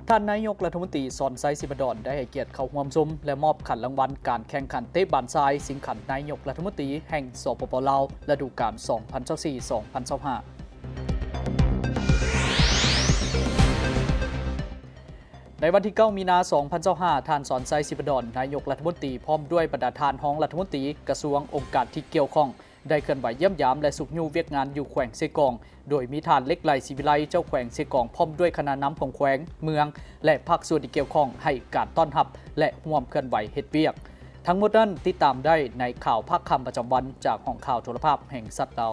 ท่านนายกรัฐมนตรีสอนไซสิบดอนได้ให้เกียรติเข้าร่วมชมและมอบขันรางวัลการแข่งขันเตะบานทรายสิงขันนายกรัฐมนตรีแห่งสปป.ลาวฤดูกาล 2024-2025 ในวันที่ 9 มีนา 2025 ท่านสอนไซสิบดอนนายกรัฐมนตรีพร้อมด้วยบรรดาทานห้องรัฐมนตรีกระทรวงองค์การที่เกี่ยวข้องได้เคลื่อนไหวเยี่ยมยามและสุขยูเวียกงานอยู่แขวงเซกองโดยมีทานเล็กไหลศิวิไลเจ้าแขวงเซกองพร้อมด้วยคณะนำของแขวงเมืองและภาคส่วนที่เกี่ยวข้องให้การต้อนรับและร่วมเคลื่อนไหวเฮ็ดเวียกทั้งหมดนั้นติดตามได้ในข่าวภาคค่ำประจำวันจากห้องข่าวโทรภาพแห่งสัตว์เรา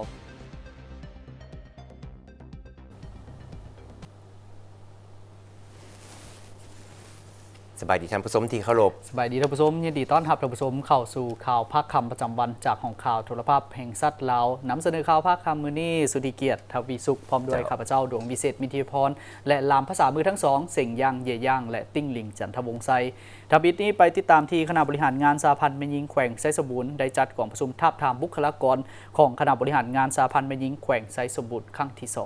สบายดีท่านผู้ชมที่เคารพสบายดีท่านผู้ชมยินดีต้อนรับท่านผู้ชมเข้าสู่ข่าวภาคค่ำประจำวันจากห้องข่าวโทรภาพแห่งสัตว์เรานำเสนอข่าวภาคค่ำมื้อนี้สุธิเกียรติทวีสุขพร้อมด้วยข้าพเจ้าดวงวิเศษมิถิพรและลามภาษามือทั้งสองเสียงย่างเย่ย่างและติ้งหลิงจันทวงศ์ไซทบิดนี้ไปติดตามที่คณะบริหารงานสหพันธ์แม่หญิงแขวงไซสมบูรณ์ได้จัดกองประชุมทาบทามบุคลากรของคณะบริหารงานสหพันธ์แม่หญิงแขวงไซสมบูรณ์ครั้งที่2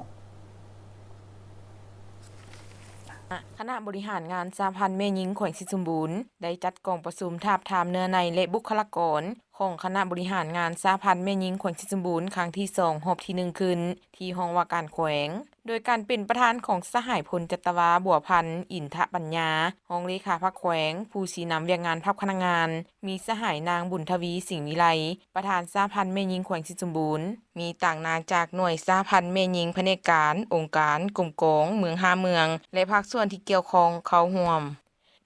คณะบริหารงานสหพันธ์แม่หญิงแขวงสิสมบูรณ์ได้จัดกองประชุมทาบทามเนื้อในและบุคลากรของคณะบริหารงานสหพันธ์แม่หญิงแขวงสิสมบูรณ์ครั้งที่2รอบที่1ขึ้นที่ห้องว่าการแขวงโดยการเป็นประธานของสหายพลจัตวาบัวพันธ์อินทปัญญาห้องเลขาภาคแขวงผู้ชี้นำเวียกงานภาคพนักงานมีสหายนางบุญทวีสิงห์วิไลประธานสหพันธ์แม่หญิงแขวงสิสมบูรณ์มีต่างนางจากหน่วยสหพันธ์แม่หญิงแผนกการองค์การกลุ่มกองเมือง5เมืองและภาคส่วนที่เกี่ยวข้องเข้าร่วม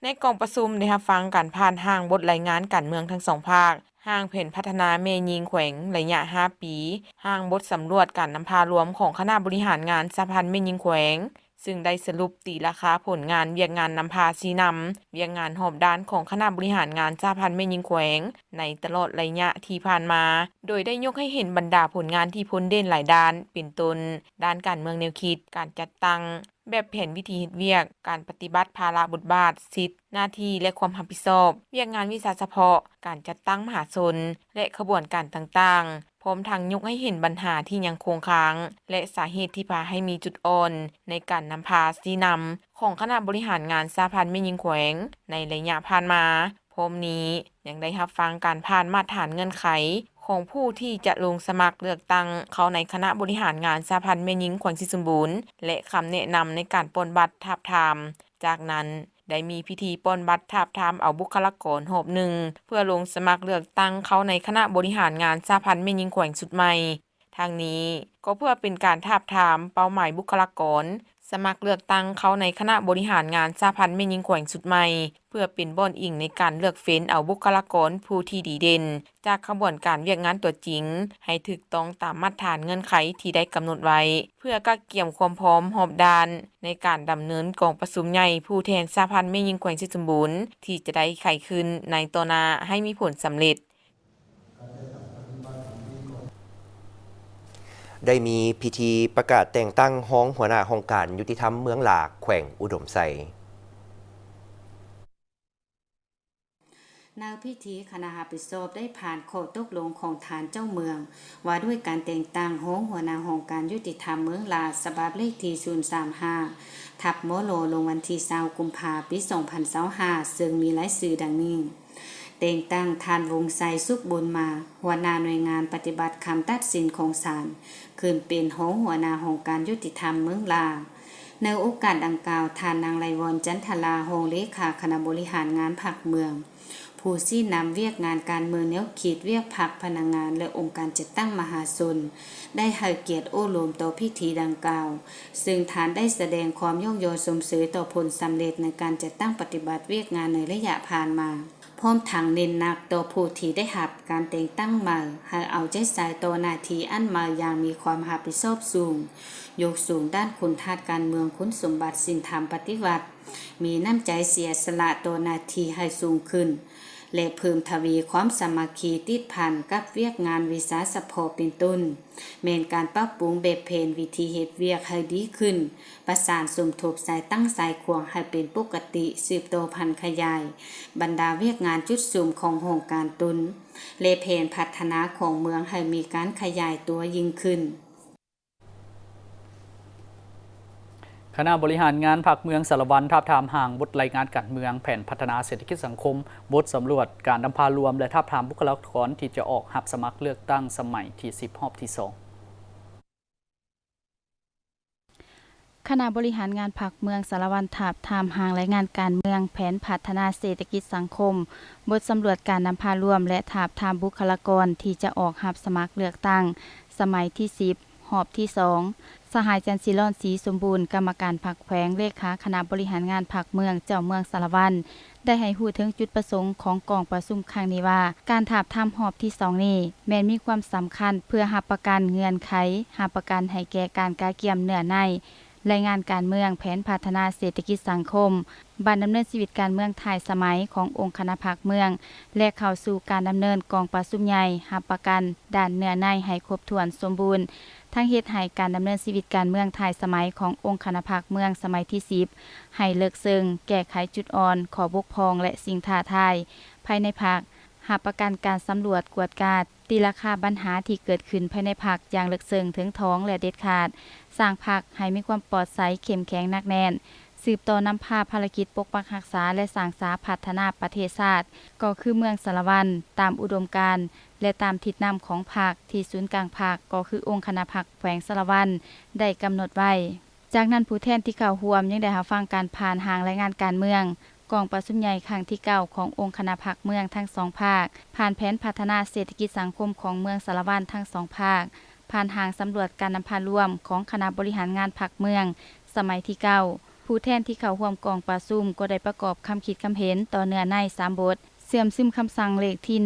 ในกองประชุมได้รับฟังการผ่านห้างบทรายงานการเมืองทั้ง2ภาคห้างแผนพัฒนาแม่หญิงแขวงระยะ5ปีห้างบทสำรวจการนำพารวมของคณะบริหารงานสหพันธ์แม่หญิงแขวงซึ่งได้สรุปตีราคาผลงานเวียกงานนำพาชี้นำเวียกงานหอบด้านของคณะบริหารงานสหพันธ์แม่หญิงแขวงในตลอดระยะที่ผ่านมาโดยได้ยกให้เห็นบรรดาผลงานที่พ้นเด่นหลายด้านเป็นต้นด้านการเมืองแนวคิดการจัดตั้งแบบแผนวิธีเฮ็ดเวียกการปฏิบัติภาระบทบาทสิทธิหน้าที่และความรับผิดชอบเวียกงานวิสาเฉพาะการจัดตั้งมหาชนและขบวนการต่างๆพร้อมทั้งยกให้เห็นปัญหาที่ยังคงค้างและสาเหตุที่พาให้มีจุดอ่อนในการนำพาชี้นำของคณะบริหารงานสหพันธ์แม่หญิงแขวงในระยะผ่านมาพร้อมนี้ยังได้รับฟังการผ่านมาตรฐานเงื่อนไขของผู้ที่จะลงสมัครเลือกตั้งเข้าในคณะบริหารงานสหพันธ์แม่หญิงแขวงสิสมบูรณ์และคำแนะนำในการปลดบัตรทาบทามจากนั้นได้มีพิธีปลดบัตรทาบทามเอาบุคลากรหอบหนึ่งเพื่อลงสมัครเลือกตั้งเข้าในคณะบริหารงานสหพันธ์แม่หญิงแขวงสุดใหม่ทางนี้ก็เพื่อเป็นการทาบทามเป้าหมายบุคลากรสมัครเลือกตั้งเข้าในคณะบริหารงานสหพันธ์แม่หญิงแขวงสุดใหม่เพื่อเป็นบ่อนอิงในการเลือกเฟ้นเอาบุคลากรผู้ที่ดีเด่นจากขบวนการเวียกงานตัวจริงให้ถูกต้องตามมาตรฐานเงื่อนไขที่ได้กำหนดไว้เพื่อกักเกี่ยมความพร้อมหอบด้านในการดำเนินกองประชุมใหญ่ผู้แทนสหพันธ์แม่หญิงแขวงสิสมบูรณ์ที่จะได้ไขขึ้นในต่อหน้าให้มีผลสำเร็จได้มีพิธีประกาศแต่งตั้งห้องหัวหน้าองค์การยุติธรรมเมืองหลากแขวงอุดมไซในพิธีคณะรับผิดชอบได้ผ่านข้อตกลงของฐานเจ้าเมืองว่าด้วยการแต่งตั้งห้องหัวหน้าองค์การยุติธรรมเมืองลาฉบับเลขที่035ทับมโลลงวันที่20กุมภาพันธ์ปี2025ซึ่งมีรายชื่อดังนี้แต่งตั้งท่านวงไสสุขบุญมาหัวหน้าหน่วยงานปฏิบัติคำตัดสินของศาลขึ้นเป็นหัวหน้าองค์การยุติธรรมเมืองลาในโอกาสดังกล่าวท่านนางไลวรจันทลาโฮงเลขาคณะบริหารงานภาคเมืองผู้ชี้นำเวียกงานการเมืองแนวคิดเวียกพรรคพนักงานและองค์การจัดตั้งมหาชนได้ให้เกียรติโอ้โลมต่อพิธีดังกล่าวซึ่งฐานได้แสดงความยกย่องสมเสยต่อผลสำเร็จในการจัดตั้งปฏิบัติเวียกงานในระยะผ่านมาพร้อมทั้งเน้นหนักต่อผู้ที่ได้รับการแต่งตั้งมาให้เอาใจใส่ต่อหน้าที่อันมาอย่างมีความรับผิดชอบสูงยกสูงด้านคุณธาตุการเมืองคุณสมบัติศีลธรรมปฏิบัติมีน้ำใจเสียสละต่อหน้าที่ให้สูงขึ้นและเพิ่มทวีความสามัคคีติดพันกับเวียกงานวิสาสะพอเป็นต้นแม้นการปรับปรุงแบบเพนวิธีเฮ็ดเวียกให้ดีขึ้นประสานสมทบสายตั้งสายควงให้เป็นปกติสืบโตพันธุ์ขยายบรรดาเวียกงานจุดสูงของโครงการตุนและแผนพัฒนาของเมืองให้มีการขยายตัวยิ่งขึ้น คณะบริหารงานภาคเมืองสารวันทาบทามห่างบทรายงานการเมืองแผนพัฒนาเศรษฐกิจสังคมบทสำรวจการนำพารวมและทาบทามบุคลากรที่จะออกรับสมัครเลือกตั้งสมัยที่10รอบที่ 2คณะบริหารงานภาคเมืองสารวันทาบทามห่างรายงานการเมืองแผนพัฒนาเศรษฐกิจสังคมบทสำรวจการนำพารวมและทาบทามบุคลากรที่จะออกรับสมัครเลือกตั้งสมัยที่10รอบที่ 2สหายจันทร์ศิลอนศรีสมบูรณ์กรรมการพรรคแขวงเลขาคณะบริหารงานภาคเมืองเจ้าเมืองสารวันได้ให้ฮู้ถึงจุดประสงค์ของกองประชุมครั้งนี้ว่าการทาบทามรอบที่2นี้แม้นมีความสำคัญเพื่อรับประกันเงื่อนไขรับประกันให้แก่การกาเกี่ยมเนื้อในรายงานการเมืองแผนพัฒนาเศรษฐกิจสังคมบันดำเนินชีวิตการเมืองไทยสมัยขององค์คณะพรรคเมืองและเข้าสู่การดำเนินกองประชุมใหญ่รับประกันด้านเนื้อในให้ครบถ้วนสมบูรณ์ทั้งเฮ็ดให้การดำเนินชีวิตการเมืองไทยสมัยขององค์คณะพรรคเมืองสมัยที่10ให้เลิกซึ่งแก้ไขจุดอ่อนขอบกพร่องและสิ่งท้าทายภายในพรรครับประกันการสำรวจกวดกาดตีราคาปัญหาที่เกิดขึ้นภายในพรรคอย่างลึกซึ้งถึงท้องและเด็ดขาดสร้างพรรคให้มีความปลอดภัยเข้มแข็งหนักแน่นสืบต่อนำพาภารกิจปกปักรักษาและสร้างสาพัฒนาประเทศชาติก็คือเมืองสารวันตามอุดมการณ์และตามทิศนำของพรรคที่ศูนย์กลางพรรคก็คือองค์คณะพรรคแขวงสารวันได้กำหนดไว้จากนั้นผู้แทนที่เข้าร่วมยังได้รับฟังการผ่านห่างรายงานการเมืองกองประชุมใหญ่ครั้งที่9ขององค์คณะพรรคเมืองทั้ง2ภาคผ่านแผนพัฒนาเศรษฐกิจสังคมของเมืองสารวันทั้ง2ภาคผ่านห่างสำรวจการนำพารวมของคณะบริหารงานพรรคเมืองสมัยที่9ผู้แทนที่เข้าร่วมกองประชุมก็ได้ประกอบคำคิดคำเห็นต่อเนื้อใน3บทเสื่อมซึมคำสั่งเลขที่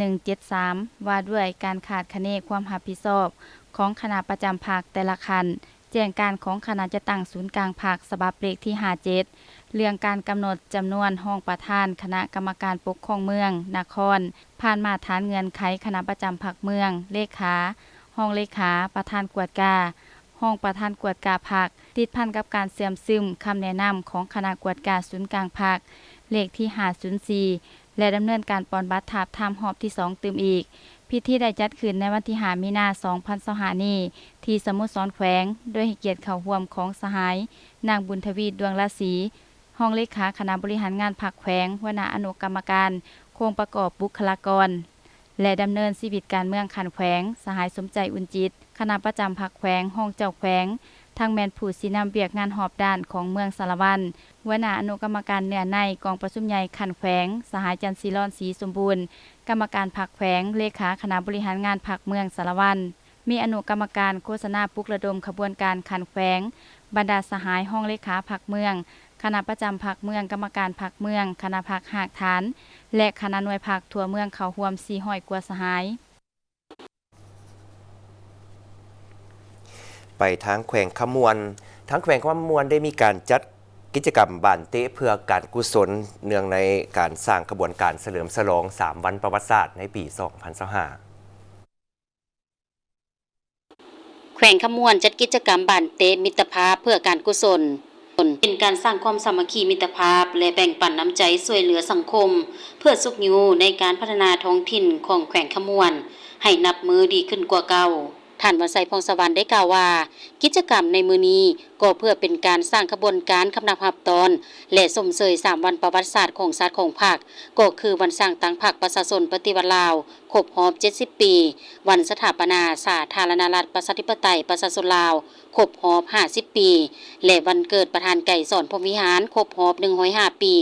173ว่าด้วยการขาดคะเนความรับผิดชอบของคณะประจำพรรคแต่ละคันแจ้งการของคณะจะตั้งศูนย์กลางพรรคฉบับเลขที่57เรื่องการกำหนดจำนวนห้องประธานคณะกรรมการปกครองเมืองนครผ่านมาตรฐานเงื่อนไขคณะประจำพรรคเมืองเลขาห้องเลขาประธานกวดกาห้องประธานกวดกาพรรคติดพันกับการเสื่อมซึมคำแนะนำของคณะกวดกาศูนย์กลางพรรคเลขที่504และดำเนินการปอนบัตรทาบทามรอบที่2ตื่มอีกพิธีได้จัดขึ้นในวันที่5มีนาคม2025นี้ที่สโมสรแขวงโดยให้เกียรติเข้าร่วมของสหายนางบุญทวีดวงราศีห้องเลขาคณะบริหารงานพรรคแขวงหัวหน้าอนุกรรมการโครงประกอบบุคลากรและดำเนินชีวิตการเมืองขันแขวงสหายสมใจอุ่นจิตคณะประจำพรรคแขวงห้องเจ้าแขวงทั้งแมนผู้สินำเบียกงานหอบด้านของเมืองสารวันหัวหน้าอนุกรรมการเนื้อในกองประชุมใหญ่ขันแขวงสหายจันทร์ศิลอนศรีสมบูรณ์กรรมการพรรคแขวงเลขาคณะบริหารงานพรรคเมืองสารวันมีอนุกรรมการโฆษณาปลุกระดมขบวนการขันแขวงบรรดาสหายห้องเลขาพรรคเมืองคณะประจำพรรคเมืองกรรมการพรรคเมืองคณะพรรคหากฐานและคณะหน่วยพรรคทั่วเมืองเข้าร่วม400กว่าสหายไปทางแขวงขมวนทั้งแขวงขมวนได้มีการจัดกิจกรรมบ้านเตะเพื่อการกุศลเนื่องในการสร้างกระบวนการเฉลิมฉลอง3วันประวัติศาสตร์ในปี 2025แขวงขมวนจัดกิจกรรมบ้านเตะมิตรภาพเพื่อการกุศลเป็นการสร้างความสามัคคีมิตรภาพและแบ่งปันน้ำใจช่วยเหลือสังคมเพื่อสุขอยู่ในการพัฒนาท้องถิ่นของแขวงขมวนให้นับมือดีขึ้นกว่าเก่าท่านวสัยพงษ์สวรรค์ได้กล่าวว่ากิจกรรมในมื้อนี้ก็เพื่อเป็นการสร้างขบวนการคำนับรับตอนและสมเสย3วันประวัติศาสตร์ของชาติของพรรคก็คือวันสร้างตั้งพรรคประชาชนปฏิวัติลาวครบรอบ70ปีวันสถาปนาสาธารณรัฐประชาธิปไตยประชาชนลาวครบรอบ50ปีและวันเกิดประธานไก่สอนพรหมวิหารครบรอบ105ปี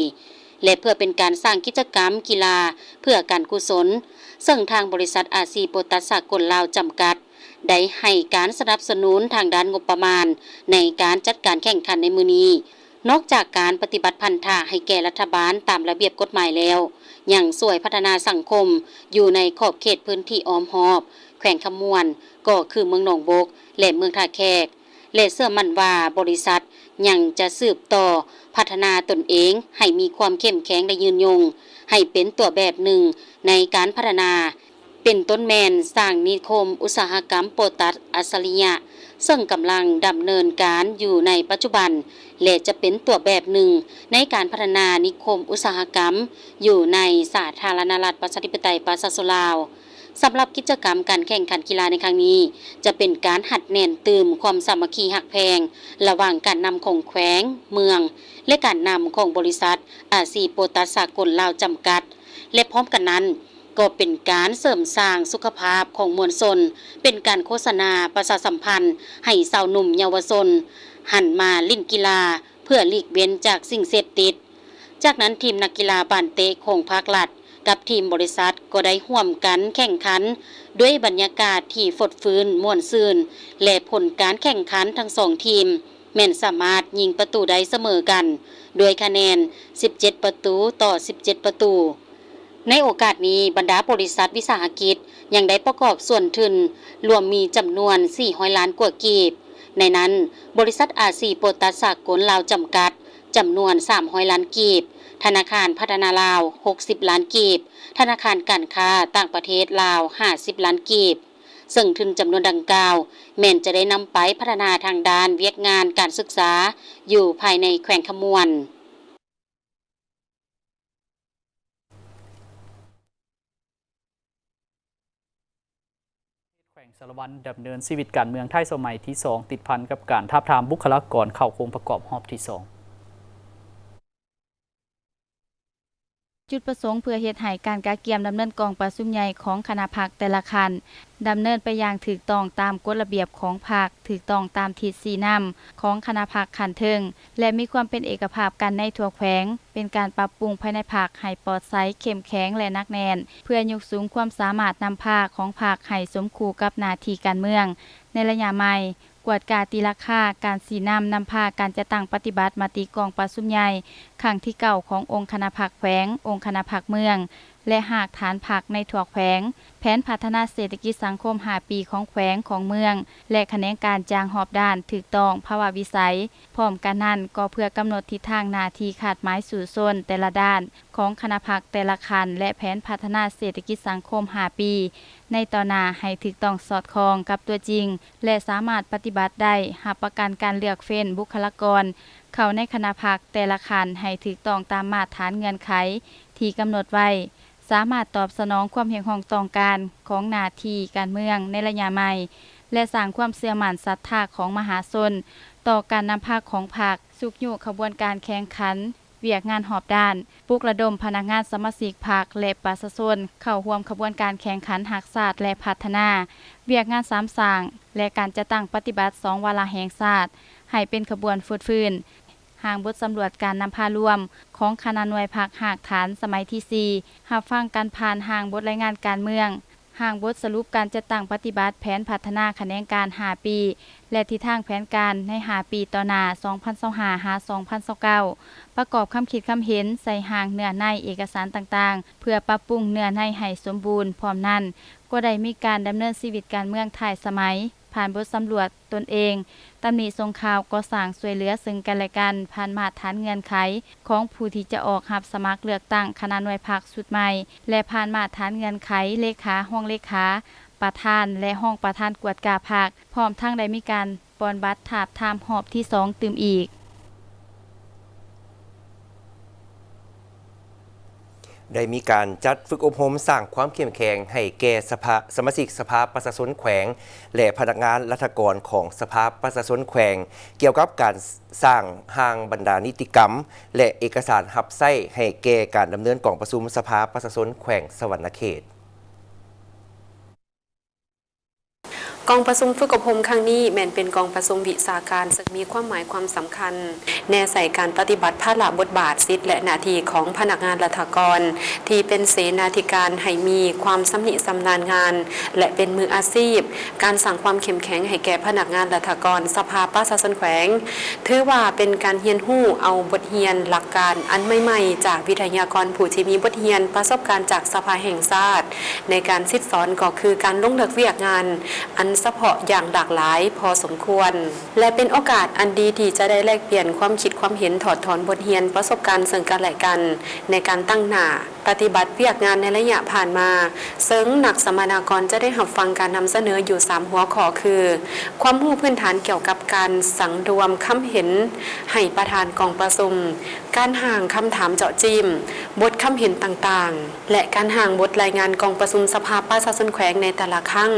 และเพื่อเป็นการสร้างกิจกรรมกีฬาเพื่อการกุศลซึ่งทางบริษัทอาซีโปตัสสากลลาวจำกัดได้ให้การสนับสนุนทางด้านงบประมาณในการจัดการแข่งขันในมื้อนี้นอกจากการปฏิบัติพันธะให้แก่รัฐบาลตามระเบียบกฎหมายแล้วยังช่วยพัฒนาสังคมอยู่ในขอบเขตพื้นที่อ้อมหอบแขวงขมวนก็คือเมืองหนองบกและเมืองท่าแขกและเชื่อมั่นว่าบริษัทยังจะสืบต่อพัฒนาตนเองให้มีความเข้มแข็งและยืนยงให้เป็นตัวแบบหนึ่งในการพัฒนาเป็นต้นแมนสร้างนิคมอุตสาหกรรมโปตัสอัศริยะซึ่งกำลังดำเนินการอยู่ในปัจจุบันและจะเป็นตัวแบบหนึ่งในการพัฒนานิคมอุตสาหกรรมอยู่ในสาธารณรัฐประชาธิปไตยประชาชนลาว สำหรับกิจกรรมการแข่งขันกีฬาในครั้งนี้จะเป็นการหัดแน่นตืมความสามัคคีหักแพงระหว่างการนำของแขวงเมืองและการนำของบริษัทอาซีโปตัสสากลลาวจำกัดและพร้อมกันนั้นก็เป็นการเสริมสร้างสุขภาพของมวลชนเป็นการโฆษณาประชาสัมพันธ์ให้สาวหนุ่มเยาวชนหันมาเล่นกีฬาเพื่อหลีกเว้นจากสิ่งเสพติดจากนั้นทีมนักกีฬาบ้านเตะของภาครัฐกับทีมบริษัทก็ได้ร่วมกันแข่งขันด้วยบรรยากาศที่ฟดฟื้นม่วนซื่นและผลการแข่งขันทั้งสองทีมแม่นสามารถยิงประตูได้เสมอกันด้วยคะแนน17ประตูต่อ17ประตูในโอกาสนี้บรรดาบริษัทวิสาหกิจยังได้ประกอบส่วนทุนรวมมีจำนวน400ล้านกว่ากีบในนั้นบริษัทอาซีโปตัสสากลลาวจำกัดจำนวน300ล้านกีบธนาคารพัฒนาลาว60ล้านกีบธนาคารการค้าต่างประเทศลาว50ล้านกีบซึ่งทุนจำนวนดังกล่าวแม่นจะได้นำไปพัฒนาทางด้านเวียกงานการศึกษาอยู่ภายในแขวงขมวนแขวงสารวัตรดำเนินชีวิตการเมืองไทยสมัยที่ 2 ติดพันกับการทาบทามบุคลากรเข้าโครงประกอบรอบที่ 2จุดประสงค์เพื่อเฮ็ดให้การกาเกียมดำเนินกองประชุมใหญ่ของคณะพรรคแต่ละคันดำเนินไปอย่างถูกต้องตามกฎระเบียบของพรรคถูกต้องตามทิศชี้นำของคณะพรรคขั้นเทิงและมีความเป็นเอกภาพกันในทั่วแขวงเป็นการปรับปรุงภายในพรรคให้ปลอดภัยเข้มแข็งและหนักแน่นเพื่อยกสูงความสามารถนำพาของพรรคให้สมคู่กับหน้าที่การเมืองในระยะใหม่กวดกาตีราคาการสีนำพาการจะตั้งปฏิบัติมติกองประชุมใหญ่ครั้งที่9ขององค์คณะพรรคแขวงองค์คณะพรรคเมืองและหากฐานพรรคในทั่วแขวงแผนพัฒนาเศรษฐกิจสังคม5ปีของแขวงของเมืองและแขนงการจางหอบด้านถูกต้องภาวะวิสัยพร้อมกันนั้นก็เพื่อกำหนดทิศทางหน้าที่ขาดหมายสู่โซนแต่ละด้านของคณะพรรคแต่ละคันและแผนพัฒนาเศรษฐกิจสังคม5ปีในต่อหน้าให้ถูกต้องสอดคล้องกับตัวจริงและสามารถปฏิบัติได้รับประกันการเลือกเฟ้นบุคลากรเข้าในคณะพรรคแต่ละคันให้ถูกต้องตามมาตรฐานเงื่อนไขที่กำหนดไว้สามารถตอบสนองความเห็นของต้องการของหน้าที่การเมืองในระยะใหม่และสร้างความเชื่อมั่นศรัทธาของมหาชนต่อการนำพาของพรรคสุกยุขบวนการแข่งขันเวียกงานหอบด้านปลุกระดมพนักงานสมาชิกพรรคและประชาชนเข้าร่วมขบวนการแข่งขันหักษาและพัฒนาเวียกงาน3สร้างและการจะตั้งปฏิบัติ2วาระแห่งชาติให้เป็นขบวนฟืดฟื้นห่างบทสำรวจการนำพารวมของคณะหน่วยพักหากฐานสมัยที่4รับฟังการผ่านห่างบทรายงานการเมืองห่างบทสรุปการจัดตั้งปฏิบัติแผนพัฒนาแขนงการ5ปีและทิศทางแผนการใน5ปีต่อหน้า2025-2029ประกอบคำคิดคำเห็นใส่ห่างเนื้อในเอกสารต่างๆเพื่อปรับปรุงเนื้อในให้สมบูรณ์พร้อมนั้นก็ได้มีการดำเนินชีวิตการเมืองท้ายสมัยผ่านบทสำรวจตนเองตำหนิส่งข่าวก่อสร้างช่วยเหลือซึ่งกันและกันผ่านมาตรฐานเงื่อนไขของผู้ที่จะออกรับสมัครเลือกตั้งคณะหน่วยพรรคชุดใหม่และผ่านมาตรฐานเงื่อนไขเลขาห้องเลขาประธานและห้องประธานกวดกาพรรคพร้อมทั้งได้มีการปอนบัตรทาบทามหอบที่2ตื่มอีกได้มีการจัดฝึกอบรมสร้างความเข้มแข็งให้แก่สมาชิกสภาประชาชนแขวงและพนักงานราชการของสภาประชาชนแขวงเกี่ยวกับการสร้างห้างบรรดานิติกรรมและเอกสารหับไส้ให้แก่การดำเนินกองประชุมสภาประชาชนแขวงสวรรณเขตกองประชุมฝึกอบรมครั้งนี้แม่นเป็นกองประชุมวิชาการซึ่งมีความหมายความสำคัญแนใส่การปฏิบัติภาระบทบาทสิทธิและหน้าที่ของพนักงานราชการที่เป็นเสนาธิการให้มีความสำนิสำนาญงานและเป็นมืออาชีพการสร้างความเข้มแข็งให้แก่พนักงานราชการสภาประชาชนแขวงถือว่าเป็นการเรียนรู้เอาบทเรียนหลักการอันใหม่ๆจากวิทยากรผู้ที่มีบทเรียนประสบการณ์จากสภาแห่งชาติในการซิดสอนก็คือการลงเลือกเวียกงานอันเฉพาะอย่างหลากหลายพอสมควรและเป็นโอกาสอันดีที่จะได้แลกเปลี่ยนความคิดความเห็นถอดถอนบทเรียนประสบการณ์ซึ่งกันและกันในการตั้งหน้า ปฏิบัติเวียกงานในระยะผ่านมาซึ่งนักสัมมนากรจะได้รับฟังการนำเสนออยู่3หัวข้อคือ ความรู้พื้นฐานเกี่ยวกับการสังรวมคำเห็นให้ประธานกองประชุมการห่างคำถามเจาะจิ้มบทคำเห็นต่างๆและการห่างบทรายงานกองประชุมสภาประชาชนแขวงในแต่ละครั้ง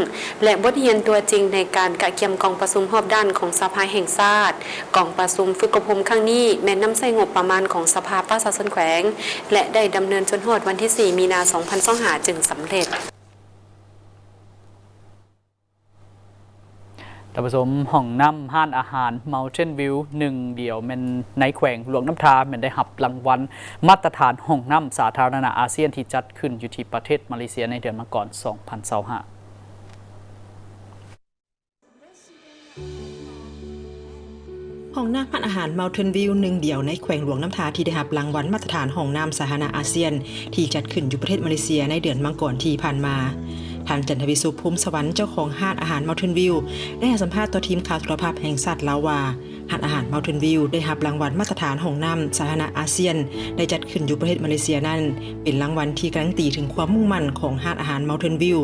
และบทเรียนตัวจริงในการกะเกียมกองประชุมรอบด้านของสภาแห่งชาติกองประชุมฝึกอบรมครั้งนี้แม้นำใช้งบประมาณของสภาประชาชนแขวงและได้ดำเนินจนฮอดวันที่ 4 มีนาคม 2025 จึงสำเร็จท่านผู้ชมห้องน้ำห้านอาหาร Mountain View 1 เดียวแม่นในแขวงหลวงน้ำทาแม่นได้รับรางวัลมาตรฐานห้องน้ำสาธารณะอาเซียนที่จัดขึ้นอยู่ที่ประเทศมาเลเซียในเดือนมกราคม 2025ห้องน้ำร้านอาหาร Mountain View 1 เดียวในแขวงหลวงน้ำทาที่ได้รับรางวัลมาตรฐานห้องน้ำสาธารณะอาเซียนที่จัดขึ้นอยู่ประเทศมาเลเซียในเดือนมกราคมที่ผ่านมาท่านจันทวิสุภูมิสวรรค์เจ้าของห้านอาหาร Mountain View ได้ให้สัมภาษณ์ต่อทีมข่าวโทรภาพแห่งชาติลาวว่าห้านอาหาร Mountain View ได้รับรางวัลมาตรฐานห้องน้ำสาธารณะอาเซียนได้จัดขึ้นอยู่ประเทศมาเลเซียนั้นเป็นรางวัลที่การันตีถึงความมุ่งมั่นของห้านอาหาร Mountain View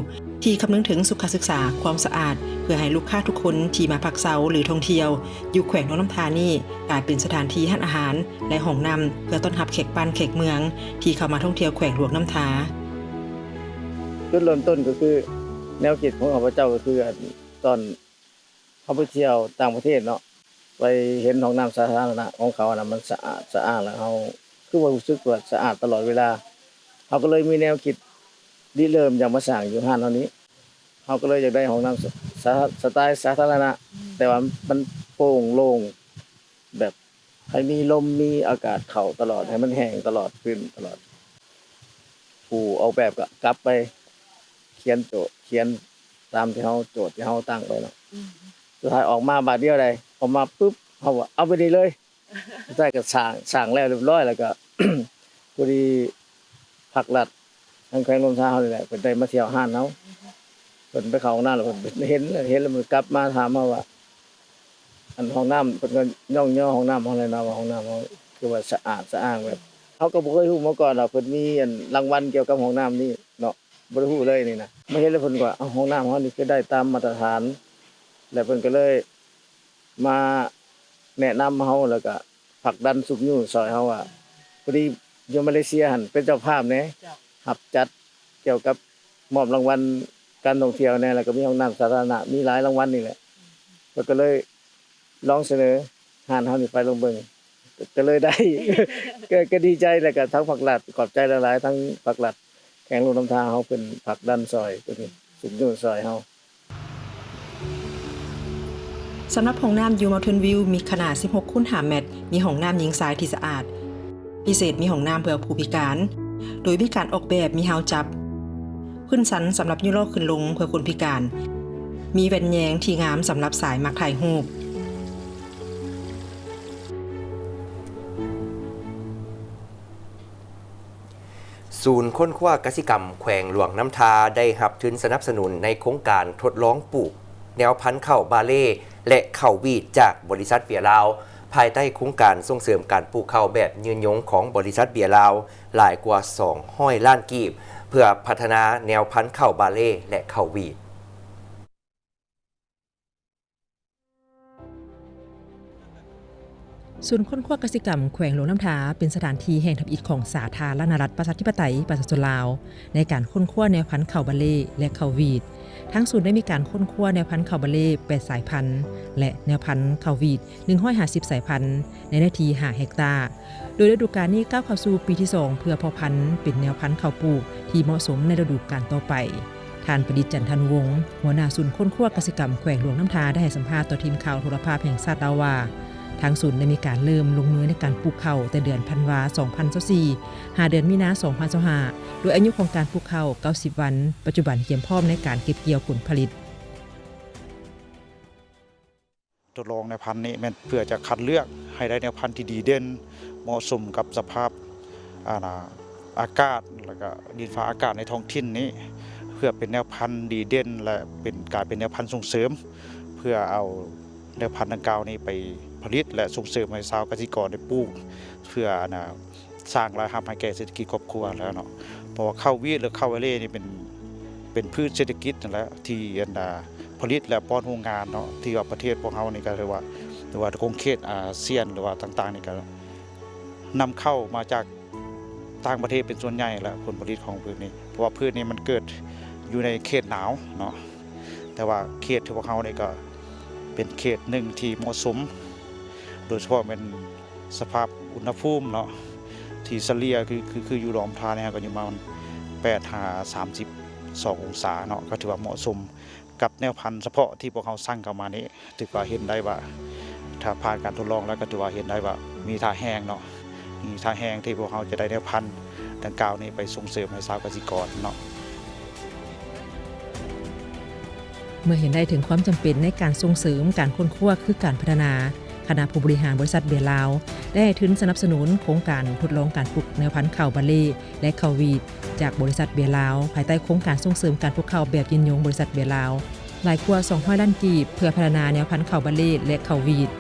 ที่คำนึงถึงสุขศึกษาความสะอาดเพื่อให้ลูกค้าทุกคนที่มาพักเซาหรือท่องเที่ยวอยู่แขวงหลวงน้ำทานี่กลายเป็นสถานที่ห้านอาหารและห้องน้ำเพื่อต้อนรับแขกบ้านแขกเมืองที่เข้ามาท่องเที่ยวแขวงหลวงน้ำทาจุดเริ่มต้นก็คือแนวคิดของข้าพเจ้าก็คือตอนเขาไปเที่ยวต่างประเทศเนาะไปเห็นห้องน้ำสาธารณะของเขานะมันสะอาดแล้วเขาคือว่ารู้สึกว่าสะอาดตลอดเวลาเขาก็เลยมีแนวคิดริเริ่มอยากมาสร้างอยู่ห้านเท่านี้เขาก็เลยอยากได้ห้องน้ำสไตล์สาธารณะแต่ว่ามันโปร่งโล่งแบบให้มีลมมีอากาศเข้าตลอดให้มันแห้งตลอดขึ้นตลอดผู้ออกแบบก็กลับไปเขียนตามที่เขาโจทย์ที่เขาตั้งไว้เนาะสุดท้ายออกมาบาทเดียวได้ออกมาปุ๊บเขาว่าเอาไปดีเลยสุดท้ายก็สร้างแล้วเรียบร้อยแล้วก็ พอดีผักลัดทางแขวงลมทาเขานี่แหละเพิ่นได้มาเที่ยวห้านเฮาเพิ่นไปเข้าห้องน้ำแล้วเพิ่นเห็นแล้วมันกลับมาถามมาว่าอันห้องน้ำเพิ่นก็ย่องห้องน้ำห้องอะไรนะว่าห้องน้ำเขาคือว่าสะอาดสะอ้างแบบเขาก็บ่เคยรู้มาก่อนหรอกเพิ่นมีรางวัลเกี่ยวกับห้องน้ำนี่เนาะบ่ได้รู้เลยนี่นะไม่เห็นแล้วเพิ่นก็เอาห้องน้ำเฮานี่คือได้ตามมาตรฐานแล้วเพิ่นก็เลยมาแนะนำเฮาแล้วก็ผลักดันสุขอยู่ซอยเฮาว่าพอดีอยู่มาเลเซียหั่นเป็นเจ้าภาพแหน่รับจัดเกี่ยวกับมอบรางวัลการท่องเที่ยวแหน่แล้วก็มีห้องน้ำสาธารณะมีหลายรางวัลนี่แหละก็เลยลองเสนอห้านเฮานี่ไปลงเบิ่งก็เลยได้ ก็ดีใจแล้วก็ทั้งผักหลัดขอบใจหลายๆทั้งผักหลัดแข่งลงน้ำทาเฮาเป็นผักดันซอยตัวนี้สุดยอดซอยเฮาสำหรับห้องน้ำยู Mountain View มีขนาด 16x5 เมตรมีห้องน้ำหญิงชายที่สะอาดพิเศษมีห้องน้ำเพื่อผู้พิการโดยมีการออกแบบมีราวจับพื้นสันสำหรับยุโรปขึ้นลงเพื่อคนพิการมีแว่นแยงที่งามสำหรับสายมักถ่ายรูปศูนย์ค้นคว้ากสิกรรมแขวงหลวงน้ำทาได้รับทุนสนับสนุนในโครงการทดลองปลูกแนวพันธุ์ข้าวบาเล่และข้าววีดจากบริษัทเบียร์ลาวภายใต้โครงการส่งเสริมการปลูกข้าวแบบยืนยงของบริษัทเบียร์ลาวหลายกว่า200 ล้านกีบเพื่อพัฒนาแนวพันธุ์ข้าวบาเล่และข้าววีดศูนย์ค้นคว้ากสิกรรมแขวงหลวงน้ำทาเป็นสถานที่แห่งทำอิฐของสาธารณรัฐประชาธิปไตยประชาชนลาวในการค้นคว้าแนวพันธุ์ข้าวบาเล่และข้าววีดทั้งศูนย์ได้มีการค้นคว้าแนวพันธุ์ข้าวบาเล่8สายพันธุ์และแนวพันธุ์ข้าววีด150สายพันธุ์ในเนื้อที่5เฮกตาร์โดยฤดูกาลนี้ก้าวเข้าสู่ปีที่2เพื่อเพาะพันธุ์เป็นแนวพันธุ์ข้าวปลูกที่เหมาะสมในฤดูกาลต่อไปท่านประดิษฐ์จันทานุวงศ์หัวหน้าศูนย์ค้นคว้ากสิกรรมแขวงหลวงน้ำทาได้ให้สัมภาษณ์ต่อทีมข่าวโทรภาพแห่งชาติลาวว่าทางศูนย์ได้มีการเริ่มลงมือในการปลูกข้าวแต่เดือนธันวาคม 2024 5 เดือนมีนาคม 2025 โดยอายุของการปลูกข้าว90 วันปัจจุบันเตรียมพร้อมในการเก็บเกี่ยวผลผลิตทดลองแนวพันธุ์นี้มันเพื่อจะคัดเลือกให้ได้แนวพันธุ์ที่ดีเด่นเหมาะสมกับสภาพอากาศและก็ดินฟ้าอากาศในท้องถิ่นนี้เพื่อเป็นแนวพันธุ์ดีเด่นและเป็นการเป็นแนวพันธุ์ส่งเสริมเพื่อเอาแนวพันธุ์ดังกล่าวนี้ไปผลิตและส่งเสริมให้ชาวเกษตรกรได้ปลูกเพื่อสร้างรายรับให้แก่เศรษฐกิจครอบครัวแล้วเนาะ ราะว่าข้าววีทหรือข้าวไวเล่นี่เป็นพืชเศรษฐกิจนั่นแหละที่ผลิตและป้อนโรงงานเนาะที่ว่าประเทศพวกเรานี่ก็เรียกว่าหรือว่าคงเขตอาเซียนหรือว่าต่างๆนี่ก็นำเข้ามาจากต่างประเทศเป็นส่วนใหญ่แล้วผลผลิตของพืชนี้เพราะว่าพืชนี้มันเกิดอยู่ในเขตหนาวเนาะแต่ว่าเขตที่พวกเรานี่ก็เป็นเขตหนึ่งที่เหมาะสมโดยเฉพาะเป็นสภาพอุณหภูมิเนาะที่เฉลี่ยคืออยู่รอมพาเนี่ยก็อยู่ประมาณ8-32 องศาเนาะก็ถือว่าเหมาะสมกับแนวพันธุ์เฉพาะที่พวกเขาสร้างเข้ามานี้ถือว่าเห็นได้ว่าถ้าผ่านการทดลองแล้วก็ถือว่าเห็นได้ว่ามีท่าแห้งเนาะมีท่าแห้งที่พวกเขาจะได้แนวพันธุ์ดังกล่าวนี้ไปส่งเสริมให้ชาวเกษตรกรเนาะ เมื่อเห็นได้ถึงความจำเป็นในการส่งเสริมการค้นคว้าคือการพัฒนาคณะผู้บริหารบริษัทเบียร์ลาวได้ทุนสนับสนุนโครงการทดลองการปลูกแนวพันธุ์ข้าวบาเล่และข้าววีทจากบริษัทเบียร์ลาวภายใต้โครงการส่งเสริมการปลูกข้าวแบบยืนยงบริษัทเบียร์ลาวหลายกว่า200 ล้านกีบเพื่อพัฒนาแนวพันธุ์ข้าวบาเล่และข้าววีท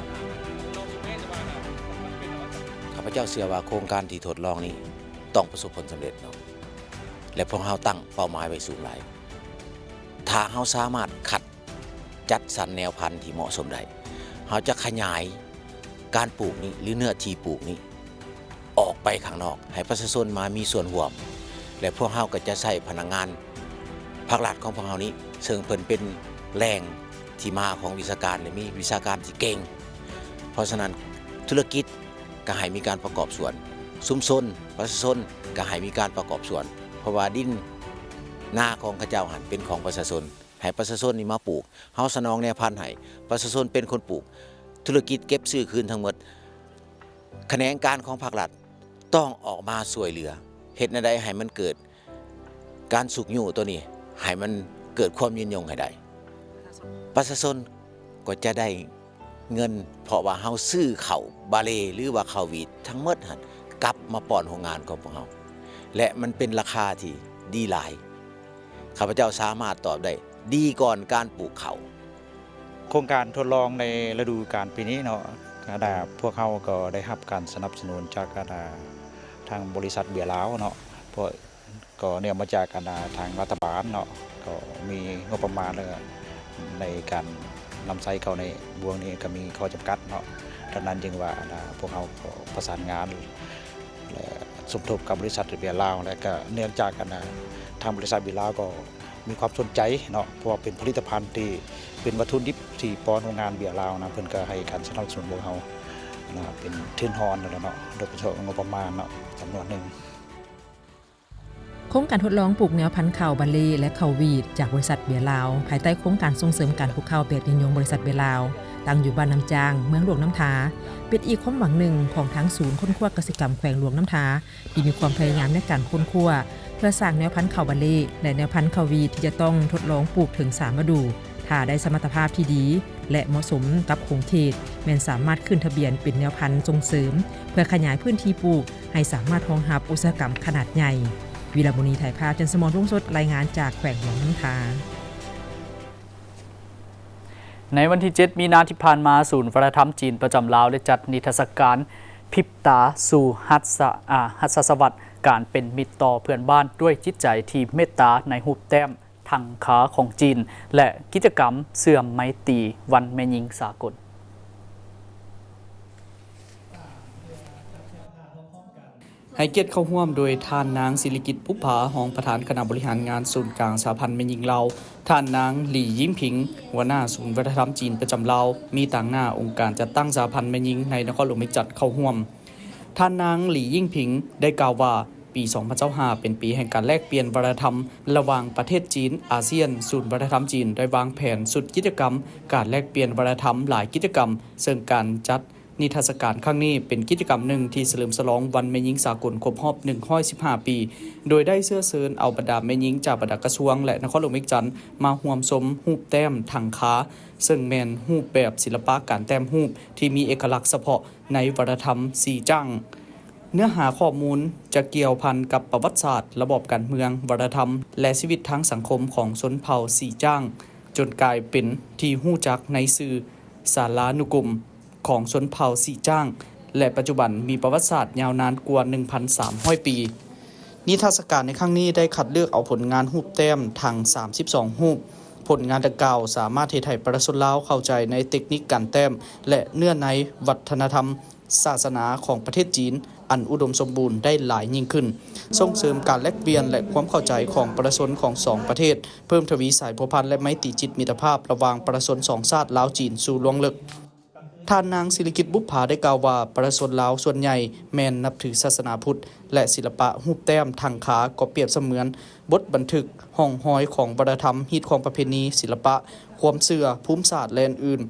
ข้าพเจ้าเชื่อว่าโครงการที่ทดลองนี้ต้องประสบผลสำเร็จเนาะและพวกเราตั้งเป้าหมายไว้สูงหลายถ้าเราสามารถคัดจัดสรรแนวพันธุ์ที่เหมาะสมได้เราจะขยายการปลูกนี้หรือเนื้อที่ปลูกนี้ออกไปข้างนอกให้ประชาชนมามีส่วนร่วมและพวกเราก็จะใช้พนักงานภาครัฐของพวกเรานี้ซึ่งเป็นแหล่งที่มาของวิชาการและมีวิชาการที่เก่งเพราะฉะนั้นธุรกิจก็ให้มีการประกอบส่วนชุมชนประชาชนก็ให้มีการประกอบส่วนเพราะว่าดินหน้าของข้าเจ้าหันเป็นของประชาชนให้ประชาชนนี่มาปลูกเฮาสนองแนวพันธุ์ให้ประชาชนเป็นคนปลูกธุรกิจเก็บซื้อคืนทั้งหมดแขนงการของภาครัฐต้องออกมาช่วยเหลือเฮ็ดแนวใดให้มันเกิดการสุกอยู่ตัวนี้ให้มันเกิดความยืนยงให้ได้ประชาชนก็จะได้เงินเพราะว่าเฮาซื้อข้าวบาเล่หรือว่าข้าววีททั้งหมดหั่นกลับมาป้อนโรงงานของพวกเฮาและมันเป็นราคาที่ดีหลายข้าพเจ้าสามารถตอบได้ดีก่อนการปลูกเขาโครงการทดลองในฤดูกาลปีนี้เนาะพวกเขาก็ได้รับการสนับสนุนจากทางบริษัทเบียร์ลาวเนาะเพราะก็เนี่ยมาจากทางรัฐบาลเนาะก็มีงบประมาณในการนำใช้เขาในบวงนี้ก็มีข้อจำกัดเนาะดังนั้นจึงว่าพวกเขาประสานงานและสมทบกับบริษัทเบียร์ลาวและก็เนื่องจากทางบริษัทเบียร์ลาวก็มีความสนใจเนาะเพราะว่าเป็นผลิตภัณฑ์ที่เป็นวัตถุดิบที่ป้อนโรงงานเบียร์ลาวนะเพิ่นก็ให้การสนับสนุนพวกเราเป็นทุนฮอนแล้วเนาะโดยเฉพาะงบประมาณเนาะจำนวนหนึ่งโครงการทดลองปลูกแนวพันธุ์ข้าวบาเล่และข้าววีทจากบริษัทเบียร์ลาวภายใต้โครงการส่งเสริมการปลูกข้าวแบบยืนยงบริษัทเบียร์ลาวตั้งอยู่บ้านน้ำจางเมืองหลวงน้ำทาเป็นอีกความหวังหนึ่งของทั้งศูนย์ค้นคว้าเกษตรกรรมแขวงหลวงน้ำทาที่มีความพยายามในการค้นคว้าเพื่อสร้างแนวพันธุ์ข้าวบาเล่และแนวพันธุ์ข้าววีทที่จะต้องทดลองปลูกถึง3ฤดูถ้าได้สมรรถภาพที่ดีและเหมาะสมกับโครงเขตแม้นสามารถขึ้นทะเบียนเป็นแนวพันธุ์ส่งเสริมเพื่อขยายพื้นที่ปลูกให้สามารถรองรับอุตสาหกรรมขนาดใหญ่วีรบุณีถ่ายภาพจันทร์สมรรุ่งสดรายงานจากแขวงหลวงน้ำทาในวันที่ 7 มีนาที่ผ่านมาศูนย์วัฒนธรรมจีนประจำลาวได้จัดนิทรรศการพริบตาสู่หัสสวัสดิ์การเป็นมิตรต่อเพื่อนบ้านด้วยจิตใจที่เมตตาในรูปแต้มทางขาของจีนและกิจกรรมเสื่อมไมตรีวันแม่หญิงสากลให้เกียรติเข้าร่วมโดยท่านนางศิริกิติ์พุภารองประธานคณะบริหารงานศูนย์กลางสหพันธ์แม่หญิงลาวท่านนางหลี่ยิ้มผิงหัวหน้าศูนย์วัฒนธรรมจีนประจำลาวมีต่างหน้าองค์การจัดตั้งสหพันธ์แม่หญิงในนครหลวงเวียงจันทน์เข้าร่วมท่านนางหลี่ยิ้มผิงได้กล่าวว่าปี 2025 เป็นปีแห่งการแลกเปลี่ยนวัฒนธรรมระหว่างประเทศจีนอาเซียนศูนย์วัฒนธรรมจีนได้วางแผนสุดกิจกรรมการแลกเปลี่ยนวัฒนธรรมหลายกิจกรรมซึ่งการจัดนิทรรศการครั้งนี้เป็นกิจกรรมหนึ่งที่เฉลิมฉลองวันแม่หญิงสากลครบรอบ115 ปีโดยได้เสื้อเชิญเอาบรรดาแม่หญิงจากบรรดากระทรวงและนครหลวงเวียงจันทน์มาร่วมชมรูปแต้มทางขาซึ่งแม่นรูปแบบศิลปะการแต้มรูปที่มีเอกลักษณ์เฉพาะในวัฒนธรรมสีจั่งเนื้อหาข้อมูลจะเกี่ยวพันกับประวัติศาสตร์ระบบการเมืองวัฒนธรรมและชีวิตทางสังคมของชนเผ่าสีจ้างจนกลายเป็นที่ฮู้จักในสื่อสารานุกรมของชนเผ่าสีจ้างและปัจจุบันมีประวัติศาสตร์ยาวนานกว่า 1,300 ปี นิทรรศการในครั้งนี้ได้คัดเลือกเอาผลงานรูปแต้มทั้ง32รูปผลงานดังกล่าวสามารถเฮ็ดให้ประชาชนลาวเข้าใจในเทคนิคการแต้มและเนื้อในวัฒนธรรมศาสนาของประเทศจีนอันอุดมสมบูรณ์ได้หลายยิ่งขึ้นส่งเสริมการแลกเปลี่ยนและความเข้าใจของประชาชนของ2ประเทศเพิ่มทวีสายพัวพันและไมตรีจิตมิตรภาพระหว่างประชาชน2ชาติลาวจีนสู่ล่วงลึกท่านนางศิริกิติ์บุปผาได้กล่าวว่าประชาชนลาวส่วนใหญ่แม่นนับถือศาสนาพุทธและศิลปะรูปแต้มทางขาก็เปรียบเสมือนบทบันทึกห้องห้อยของวัฒนธรรมฮีตของประเพณีศิลปะความเชื่อภูมิศาสตร์และอื่น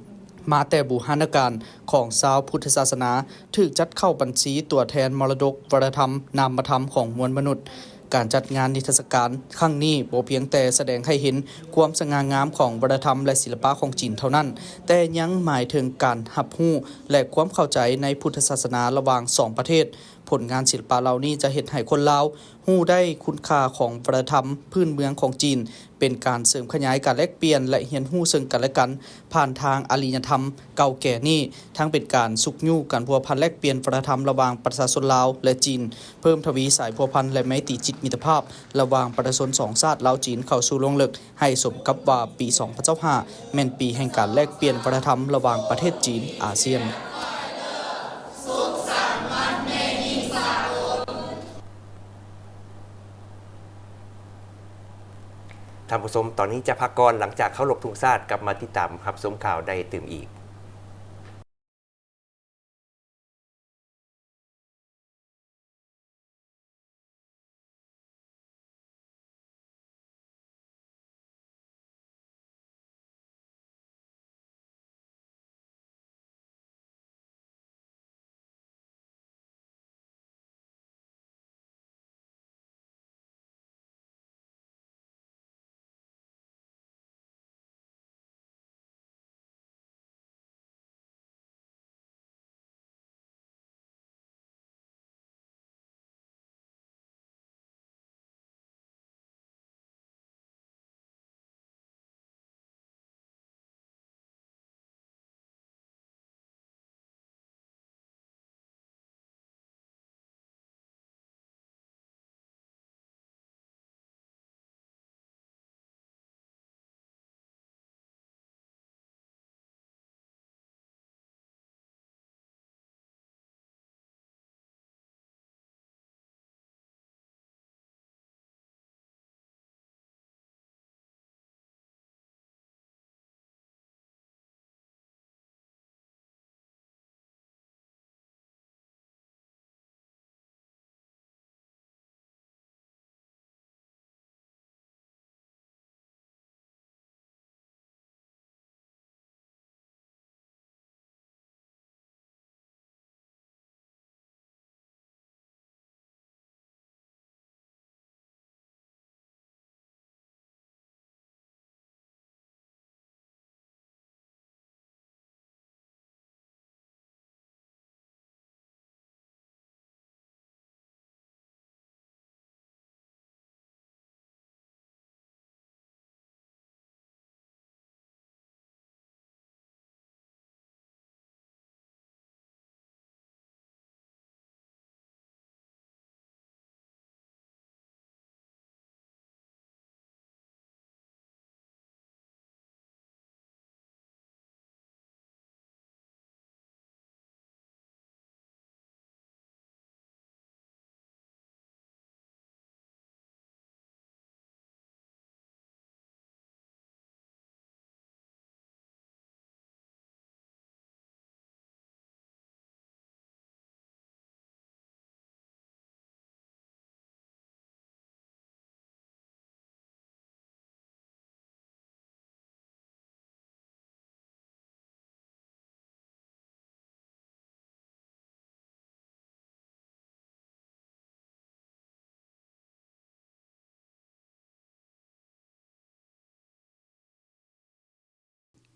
มาแต่บูหานการของชาวพุทธศาสนาถูกจัดเข้าบัญชีตัวแทนมรดกวัฒนธรรมนามธรรมของมวลมนุษย์การจัดงานนิทรรศการครั้งนี้บ่เพียงแต่แสดงให้เห็นความสง่างามของวัฒนธรรมและศิลปะของจีนเท่านั้นแต่ยังหมายถึงการรับรู้และความเข้าใจในพุทธศาสนาระหว่าง2ประเทศผลงานศิลปะเหล่านี้จะเฮ็ดให้คนลาวรู้ได้คุณค่าของวัฒนธรรมพื้นเมืองของจีนเป็นการเสริมขยายการแลกเปลี่ยนและเรียนรู้ซึ่งกันและกันผ่านทางอารยธรรมเก่าแก่นี้ทั้งเป็นการสุกยู่การพัวพันแลกเปลี่ยนวัฒนธรรมระหว่างประชาชนลาวและจีนเพิ่มทวีสายพัวพันและไมตรีจิตมิตรภาพระหว่างประชาชน2ชาติลาวจีนเข้าสู่ลงลึกให้สมกับว่าปี2025แม่นปีแห่งการแลกเปลี่ยนวัฒนธรรมระหว่างประเทศจีนอาเซียนท่านผู้ชมตอนนี้จะพักก่อนหลังจากเข้าหลบทุงชาติกลับมาติดตามรับชมข่าวได้ตื่มอีก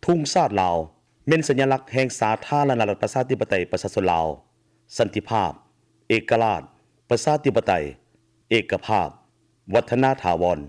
ทุ่งชาติลาวเป็นสัญลักษณ์แห่งสาธารณรัฐประชาธิปไตยประชาชนลาวสันติภาพเอกราชประชาธิปไตยเอกภาพวัฒนถาวร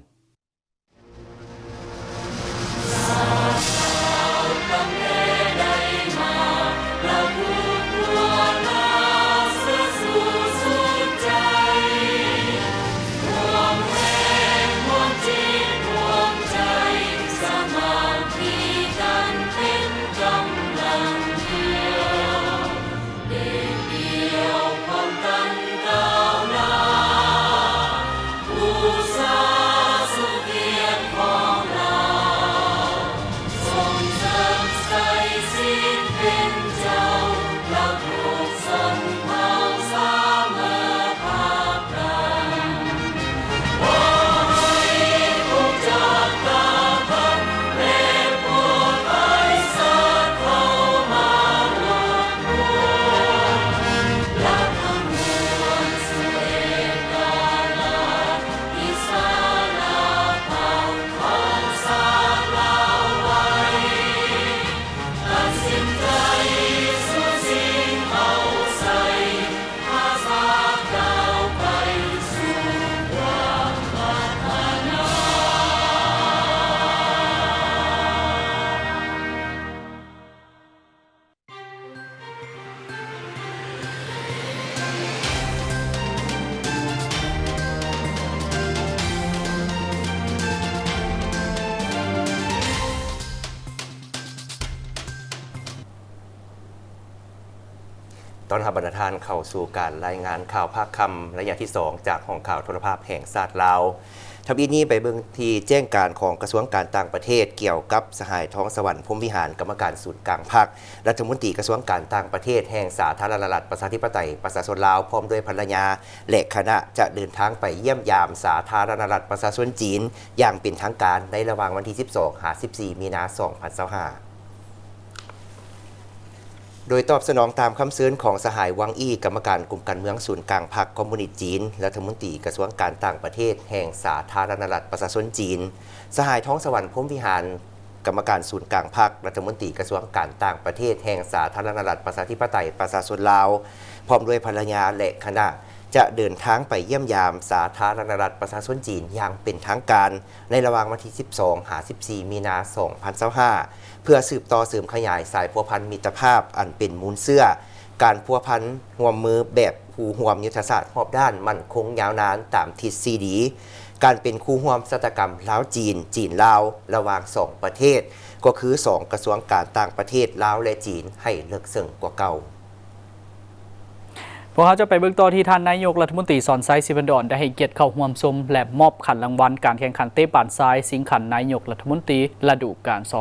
ต้อนรับบรรดาท่านเข้าสู่การรายงานข่าวภาคค่ำระยะที่ 2 จากห้องข่าวโทรภาพแห่งชาติลาวทับอีนี้ไปเบิ่งที่แจ้งการของกระทรวงการต่างประเทศเกี่ยวกับสหายท้องสวรรค์พรหมวิหารกรรมการศูนย์กลางภาครัฐมนตรีกระทรวงการต่างประเทศแห่งสาธารณรัฐประชาธิปไตยประชาชนลาวพร้อมด้วยภรรยาและคณะจะเดินทางไปเยี่ยมยามสาธารณรัฐประชาชนจีนอย่างเป็นทางการในระหว่างวันที่ 12-14 มีนาคม 2025โดยตอบสนองตามคำเชิญของสหายวังอี้กรรมการกลุ่มการเมืองศูนย์กลางพรรคคอมมิวนิสต์จีนรัฐมนตรีกระทรวงการต่างประเทศแห่งสาธารณรัฐประชาชนจีนสหายท้องสวรรค์พรหมวิหารกรรมการศูนย์กลางพรรครัฐมนตรีกระทรวงการต่างประเทศแห่งสาธารณรัฐประชาธิปไตยประชาชนลาวพร้อมด้วยภรรยาและคณะจะเดินทางไปเยี่ยมยามสาธารณรัฐประชาชนจีนอย่างเป็นทางการในระหว่างวันที่ 12-14 มีนาคม 2025เพื่อสืบต่อเสริมขยายสายพัวพันมิตรภาพอันเป็นมูลเสื้อการพัวพันห่วมมือแบบคู่ห่วมยุทธศาสตร์รอบด้านมั่นคงยาวนานตามทิศซีดีการเป็นคู่ห่วมศัตรกรรมลาวจีนจีนลาวระหว่าง2ประเทศก็คือ2กระทรวงการต่างประเทศลาวและจีนให้เลิกซึ่งกว่าเก่าพวกเขาจะไปเบิ่งต่อที่ท่านนายกรัฐมนตรีสอนไซศิบันดอนได้ให้เกียรติเข้าร่วมชมและมอบขันรางวัลการแข่งขันเตะบานทรายสิงขันนายกรัฐมนตรีฤดูกาล 2024-2025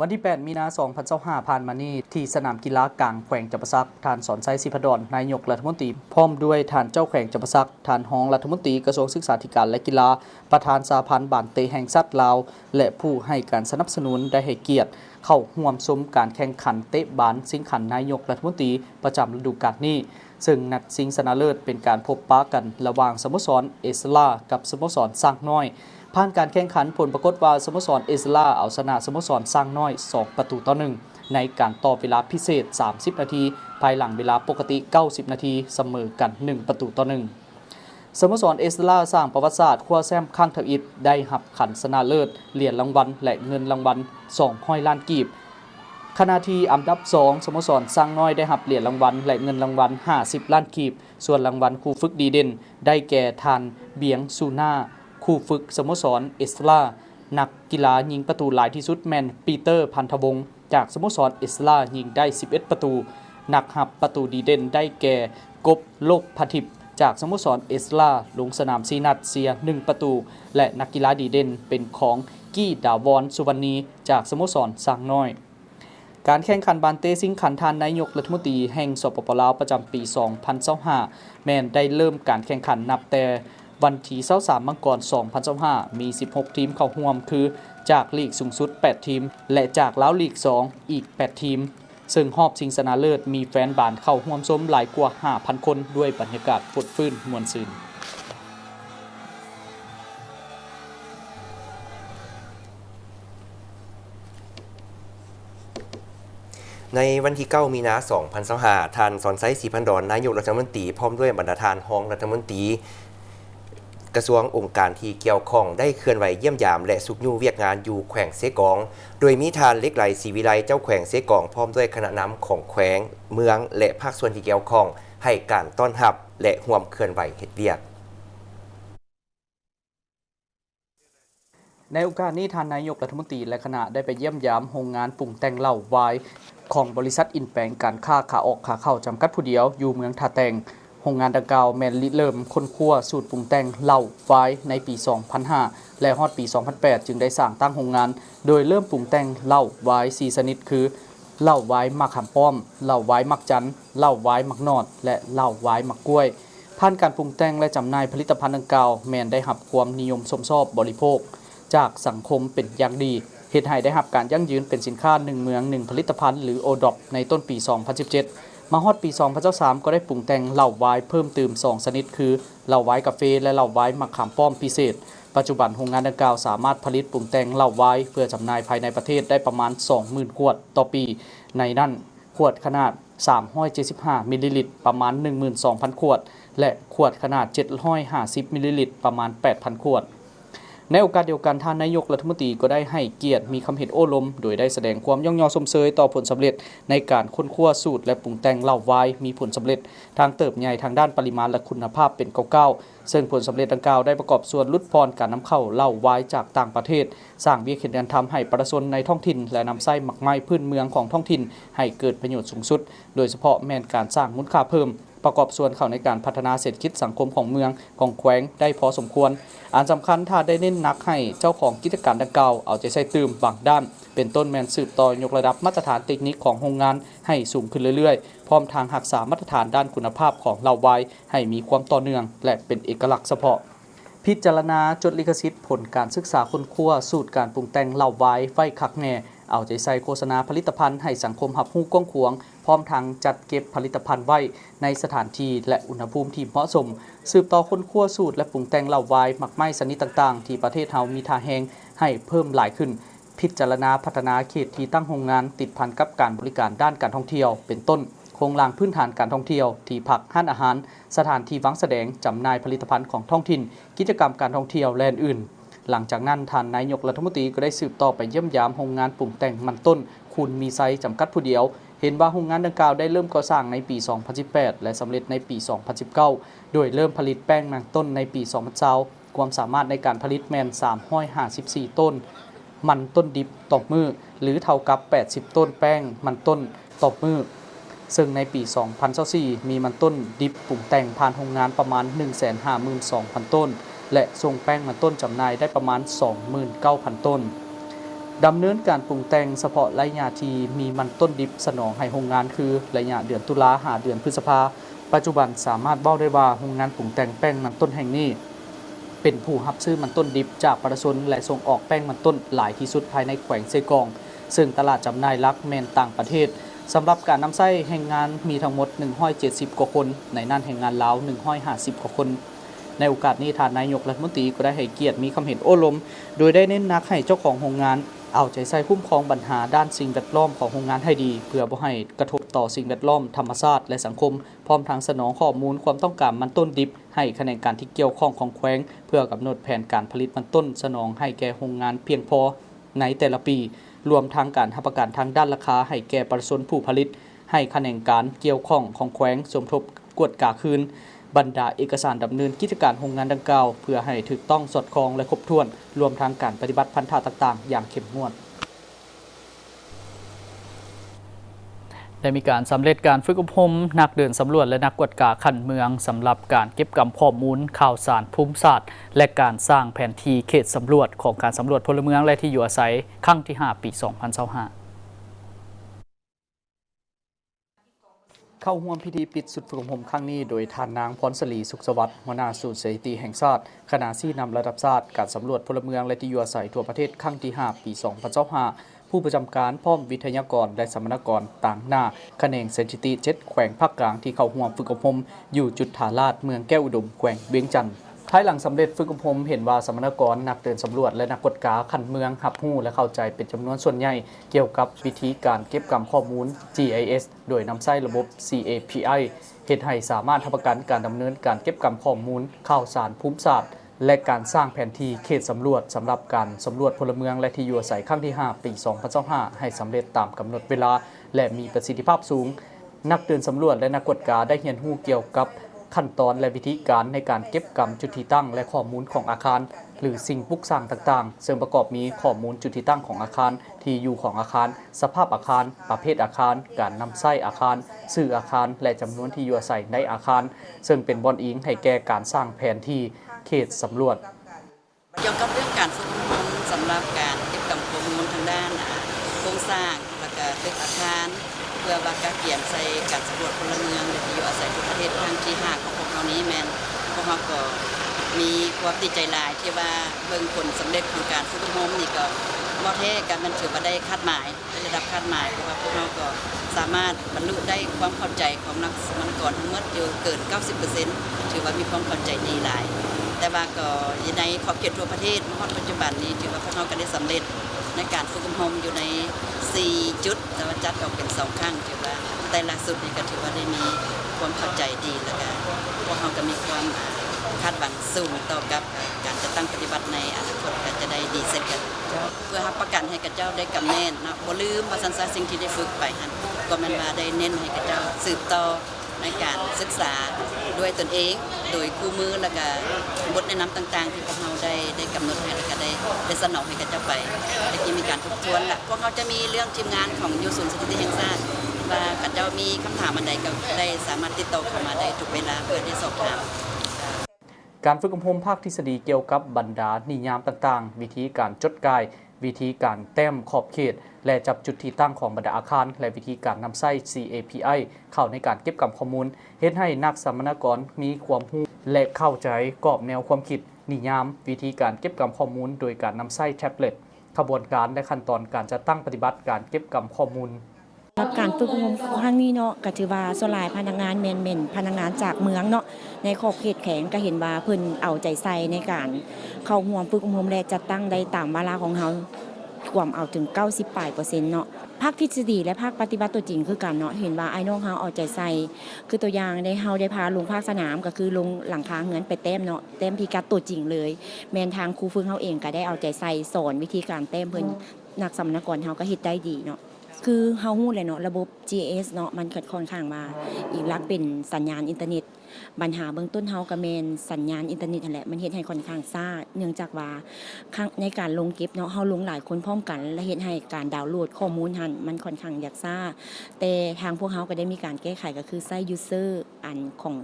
วันที่ 8 มีนาคม 2025 ผ่านมานี้ที่สนามกีฬากลางแขวงจำปาสักท่านสอนไซศิบันดอนนายกรัฐมนตรีพร้อมด้วยท่านเจ้าแขวงจำปาสักท่านรองรัฐมนตรีกระทรวงศึกษาธิการและกีฬาประธานสหพันธ์บานเตะแห่งชาติลาวและผู้ให้การสนับสนุนได้ให้เกียรติเข้าร่วมชมการแข่งขันเตะบานสิงขันนายกรัฐมนตรีประจำฤดูกาลนี้ซึ่งนัดชิงชนะเลิศเป็นการพบปะกันระหว่างสโมสรเอสลากับสโมสรสร้างน้อยผ่านการแข่งขันผลปรากฏว่าสโมสรเอสลาเอาชนะสโมสรสร้างน้อย2-1ในการต่อเวลาพิเศษ30นาทีภายหลังเวลาปกติ90นาทีเสมอกัน1-1สโมสรเอสลาสร้างประวัติศาสตร์คว้าแชมป์ครั้งทวิตได้หับขันชนะเลิศเหรียญรางวัลและเงินรางวัล200 ล้านกีบขณะที่อันดับ2สโมสรสร้างน้อยได้หับเหรียญรางวัลและเงินรางวัล50 ล้านกีบส่วนรางวัลคู่ฝึกดีเด่นได้แก่ทานเบียงซูน่าคู่ฝึกสโมสรเอสลานักกีฬายิงประตูหลายที่สุดแมนปีเตอร์พันธวงศ์จากสโมสรเอสลายิงได้11ประตูนักหับประตูดีเด่นได้แก่กบโลกพทิพย์จากสโมสรเอสลาลงสนาม4นัดเสีย1ประตูและนักกีฬาดีเด่นเป็นของกี้ดาวอนสุวรรณีจากสโมสรสร้างน้อยการแข่งขันบานเตสิงขันทานนายกรัฐมนตรีแห่งสปปลาวประจำปี 2025 แม้นได้เริ่มการแข่งขันนับแต่วันที่23มังกร 2025 มี 16 ทีมเข้าร่วมคือจากลีกสูงสุด 8 ทีมและจากลาวลีก 2 อีก 8 ทีมซึ่งรอบชิงชนะเลิศมีแฟนบานเข้าร่วมชมหลายกว่า 5,000 คนด้วยบรรยากาศฟดฟื้นม่วนซื่นในวันที่ 9 มีนาคม 2025 ท่านสอนไซศิบันดอนนายกรัฐมนตรีพร้อมด้วยบรรดาท่านรองรัฐมนตรีกระทรวงองค์การที่เกี่ยวข้องได้เคลื่อนไหวเยี่ยมยามและสุขยูเวียกงานอยู่แขวงเสกองโดยมีทานเล็กไหลศรีวิไลเจ้าแขวงเสกองพร้อมด้วยคณะนำของแขวงเมืองและภาคส่วนที่เกี่ยวข้องให้การต้อนรับและร่วมเคลื่อนไหวเฮ็ดเวียกในโอกาสนี้ท่านนายกรัฐมนตรีและคณะได้ไปเยี่ยมยามโรงงานปรุงแต่งเหล้าไวน์ของบริษัทอินแปลงการค้าขาออกขาเข้าจำกัดผู้เดียวอยู่เมืองท่าแตงโรงงานดังกล่าวแม่นริเริ่มค้นคว้าสูตรปรุงแต่งเหล้าไวน์ในปี 2005 และฮอดปี 2008 จึงได้สร้างตั้งโรงงานโดยเริ่มปรุงแต่งเหล้าไวน์4ชนิดคือเหล้าไวน์มักขามป้อมเหล้าไวน์มักจันเหล้าไวน์มักนอดและเหล้าไวน์มักกล้วยผ่านการปรุงแต่งและจำหน่ายผลิตภัณฑ์ดังกล่าวแม่นได้รับความนิยมชมชอบบริโภคจากสังคมเป็นอย่างดีเฮ็ดให้ได้รับการยั่งยืนเป็นสินค้า1เมือง1ผลิตภัณฑ์หรือ ODOP ในต้นปี 2017 มาฮอดปี 2023 ก็ได้ปรุงแต่งเหล้าไวน์เพิ่มเติม2ชนิดคือเหล้าไวน์กาแฟและเหล้าไวน์มะขามป้อมพิเศษปัจจุบันโรงงานดังกล่าวสามารถผลิตปรุงแต่งเหล้าไวน์เพื่อจำหน่ายภายในประเทศได้ประมาณ 20,000 ขวดต่อปีในนั้นขวดขนาด375มิลลิลิตรประมาณ 12,000 ขวดและขวดขนาด750มิลลิลิตรประมาณ 8,000 ขวด ในโอกาสเดียวกันท่านนายกรัฐมนตรีก็ได้ให้เกียรติมีคำเห็นโอ้ลมโดยได้แสดงความย่องยอสมเชยต่อผลสำเร็จในการค้นคว้าสูตรและปรุงแต่งเหล้าไวน์มีผลสำเร็จทางเติบใหญ่ทางด้านปริมาณและคุณภาพเป็นเก่าๆซึ่งผลสำเร็จดังกล่าวได้ประกอบส่วนลดพรการนำเข้าเหล้าไวน์จากต่างประเทศสร้างเวียกเห็นการทำให้ประชาชนในท้องถิ่นและนำไส้หมักไม้พื้นเมืองของท้องถิ่นให้เกิดประโยชน์สูงสุดโดยเฉพาะแม่นการสร้างมูลค่าเพิ่มประกอบส่วนเข้าในการพัฒนาเศรษฐกิจสังคมของเมืองของแขวงได้พอสมควรอันสำคัญถ้าได้เน้นหนักให้เจ้าของกิจการดังกล่าวเอาใจใส่ตื่มบางด้านเป็นต้นแมนสืบต่อยกระดับมาตรฐานเทคนิคของโรงงานให้สูงขึ้นเรื่อยๆพร้อมทางรักษามาตรฐานด้านคุณภาพของเหล้าไวน์ให้มีความต่อเนื่องและเป็นเอกลักษณ์เฉพาะพิจารณาจดลิขสิทธิ์ผลการศึกษาค้นคว้าสูตรการปรุงแต่งเหล้าไวน์ไฟคักแน่เอาใจใส่โฆษณาผลิตภัณฑ์ให้สังคมรับรู้กว้างขวางพร้อมทางจัดเก็บผลิตภัณฑ์ไว้ในสถานที่และอุณหภูมิที่เหมาะสมสืบต่อค้นคว้าสูตรและปรุงแต่งเหล้าไวน์หมักไม้ชนิดต่างๆที่ประเทศเฮามีท่าแฮงให้เพิ่มหลายขึ้นพิจารณาพัฒนาเขตที่ตั้งโรงงานติดพันกับการบริการด้านการท่องเที่ยวเป็นต้นโครงสร้างพื้นฐานการท่องเที่ยวที่พักร้านอาหารสถานที่วางแสดงจำหน่ายผลิตภัณฑ์ของท้องถิ่นกิจกรรมการท่องเที่ยวและอื่นหลังจากนั้นท่านนายกรัฐมนตรีก็ได้สืบต่อไปเยี่ยมยามโรงงานปรุงแต่งมันต้นคุณมีไซจำกัดผู้เดียวเห็นว่าโรงงานดังกล่าวได้เริ่มก่อสร้างในปี 2018 และสำเร็จในปี 2019 โดยเริ่มผลิตแป้งมันต้นในปี 2020ความสามารถในการผลิตแมน354ต้นมันต้นดิบต่อมือหรือเท่ากับ80ต้นแป้งมันต้นต่อมือซึ่งในปี 2024 มีมันต้นดิบปรุงแต่งผ่านโรงงานประมาณ 152,000 ต้นและส่งแป้งมันต้นจำหน่ายได้ประมาณ 29,000 ต้นดำเนินการปรุงแต่งเฉพาะระยะที่มีมันต้นดิบสนองให้โรงงานคือระยะเดือนตุลาหาเดือนพฤษภาปัจจุบันสามารถเว้าได้ว่าโรงงานปรุงแต่งแป้งมันต้นแห่งนี้เป็นผู้รับซื้อมันต้นดิบจากประชาชนและส่งออกแป้งมันต้นหลายที่สุดภายในแขวงเซกองซึ่งตลาดจำหน่ายหลักแม่นต่างประเทศสำหรับการนำไส้แห่งงานมีทั้งหมด170กว่าคนในนั้นแห่งงานลาว150กว่าคนในโอกาสนี้ท่านนายกรัฐมนตรีก็ได้ให้เกียรติมีคำเห็นโอ้ลมโดยได้เน้นหนักให้เจ้าของโรงงานเอาใจใส่คุ้มครองปัญหาด้านสิ่งแวดล้อมของโรงงานให้ดีเพื่อบ่ให้กระทบต่อสิ่งแวดล้อมธรรมชาติและสังคมพร้อมทางสนองข้อมูลความต้องการมันต้นดิบให้คะแนนการที่เกี่ยวข้องของแขวงเพื่อกำหนดแผนการผลิตมันต้นสนองให้แก่โรงงานเพียงพอในแต่ละปีรวมทั้งการรับประกันทางด้านราคาให้แก่ประชาชนผู้ผลิตให้คะแนนการเกี่ยวข้องของแขวงสมทบกวดกาคืนบรรดาเอกสารดำเนินกิจการโรงงานดังกล่าวเพื่อให้ถูกต้องสอดคล้องและครบถ้วนรวมทั้งการปฏิบัติพันธะต่างๆอย่างเข้มงวดได้มีการสำเร็จการฝึกอบรมนักเดินสำรวจและนักกวดกาขันเมืองสำหรับการเก็บกำข้อมูลข่าวสารภูมิศาสตร์และการสร้างแผนที่เขตสำรวจของการสำรวจพลเมืองและที่อยู่อาศัยครั้งที่ 5 ปี 2025เข้าร่วมพิธีปิดสุดฝึกอบรมครั้งนี้โดยท่านนางพรศรีสุขสวัสดิ์หัวหน้าศูนย์สถิติแห่งชาติคณะชี้นำระดับชาติการสำรวจพลเมืองและที่อยู่อาศัยทั่วประเทศครั้งที่ 5 ปี 2025ผู้ประจำการพร้อมวิทยากรและสัมมนากรต่างหน้าคะแนนสถิติ7แขวงภาคกลางที่เข้าร่วมฝึกอบรมอยู่จุดฐานลาดเมืองแก้วอุดมแขวงเวียงจันทน์ภายหลังสำเร็จฝึกอบรมเห็นว่าสัมมนากรนักเดินสำรวจและนักกวดกาขันเมืองรับรู้และเข้าใจเป็นจำนวนส่วนใหญ่เกี่ยวกับวิธีการเก็บกำข้อมูล GIS โดยนำใช้ระบบ CAPI เฮ็ดให้สามารถรับประกันการดำเนินการเก็บกำข้อมูลข่าวสารภูมิศาสตร์และการสร้างแผนที่เขตสำรวจสำหรับการสำรวจพลเมืองและที่อยู่อาศัยครั้งที่ 5 ปี 2025ให้สำเร็จตามกำหนดเวลาและมีประสิทธิภาพสูงนักเดินสำรวจและนักกวดกาได้เรียนรู้เกี่ยวกับขั้นตอนและวิธีการในการเก็บกำจุดที่ตั้งและข้อมูลของอาคารหรือสิ่งปลูกสร้างต่างๆซึ่งประกอบมีข้อมูลจุดที่ตั้งของอาคารที่อยู่ของอาคารสภาพอาคารประเภทอาคารการนำไส้อาคารชื่ออาคารและจำนวนที่อยู่อาศัยในอาคารซึ่งเป็นบอนอิงให้แก่การสร้างแผนที่เขตสำรวจเกี่ยวกับเรื่องการฝึกอบรมสำหรับการเก็บกำข้อมูลทางด้านโครงสร้างและก็ตึกอาคารเพื่อว่าการเปลี่ยนใส่การสำรวจพลเมืองและที่อยู่อาศัยทั่วประเทศครั้งที่ 5 ของพวกเรานี้แม่นพวกเราก็มีความดีใจหลายที่ว่าเบิ่งผลสำเร็จของการฝึกอบรมนี่ก็บ่แท้กันมันถือว่าได้คาดหมายได้ระดับคาดหมายเพราะว่าพวกเราก็สามารถบรรลุได้ความเข้าใจของนักสมรกรทั้งหมดอยู่เกิน 90% ถือว่ามีความเข้าใจดีหลายแต่ว่าก็ในขอบเขตทั่วประเทศในปัจจุบันนี้ถือว่าพวกเราก็ได้สำเร็จในการฝึกอบรมอยู่ใน4จุดแต่ว่าจัดออกเป็น2ครั้งถือว่าแต่ล่าสุดนี่ก็ถือว่าได้มีความเข้าใจดีแล้วก็พวกเราก็มีความ คาดหวังสูงต่อกับการจะตั้งปฏิบัติในอนาคตก็จะได้ดีเสร็จกันเพื่อรับประกันให้กับเจ้าได้กำเนิดนะบ่ลืมว่าสันซาสิ่งที่ได้ฝึกไปหันก็มันว่าได้เน้นให้กับเจ้าสืบต่อในการศึกษาด้วยตนเองโดยคู่มือแล้วก็บทแนะนำต่างๆที่พวกเราได้กำหนดให้แล้วก็ได้สนองให้กับเจ้าไปได้ที่มีการทบทวนละพวกเราจะมีเรื่องทีมงานของยูศูนย์สถิติแห่งชาติว่ากับเจ้ามีคำถามอันใดก็ได้สามารถติดต่อเข้ามาได้ทุกเวลาเพื่อได้สอบถามการฝึกอบรมภาคทฤษฎีเกี่ยวกับบรรดานิยามต่างๆวิธีการจดกายวิธีการแต้มขอบเขตและจับจุดที่ตั้งของบรรดาอาคารและวิธีการนำไส้ CAPI เข้าในการเก็บกำข้อมูลเฮ็ดให้นักสัมมนากรมีความรู้และเข้าใจกรอบแนวความคิดนิยามวิธีการเก็บกำข้อมูลโดยการนำไส้แท็บเล็ตขบวนการและขั้นตอนการจัดตั้งปฏิบัติการเก็บกำข้อมูลการฝึกอบรมครั้งนี้เนาะก็ถือว่าส่วนหลายพนักงานแม่นพนักงานจากเมืองเนาะในขอบเขตแข็งก็เห็นว่าเพิ่นเอาใจใส่ในการเข้าร่วมฝึกอบรมและจัดตั้งได้ตามวาระของเฮารวมเอาถึง 90% เนาะภาคทฤษฎีและภาคปฏิบัติตัวจริงคือกันเนาะเห็นว่าไอ้น้องเฮาเอาใจใส่คือตัวอย่างได้เฮาได้พาลงภาคสนามก็คือลงหลังคาเฮือนไปแต้มเนาะแต้มพิกัดตัวจริงเลยแม่นทางครูฝึกเฮาเองก็ได้เอาใจใส่สอนวิธีการแต้มเพิ่นนักสัมมนากรเฮาก็เฮ็ดได้ดีเนาะคือเฮาฮู้เลยเนาะระบบ GIS เนาะมันค่อนข้างมาอีกหลักเป็นสัญญาณอินเทอร์เน็ตปัญหาเบื้องต้นเฮาก็แม่นสัญญาณอินเทอร์เน็ตนั่นแหละมันเฮ็ดให้ค่อนข้างช้าเนื่องจากว่าในการลงเก็บเนาะเฮาลงหลายคนพร้อมกันและเฮ็ดให้การดาวน์โหลดข้อมูลหันมันค่อนข้างยากช้าแต่ทางพวกเฮาก็ได้มีการแก้ไขก็คือใช้ยูเซอร์อันของ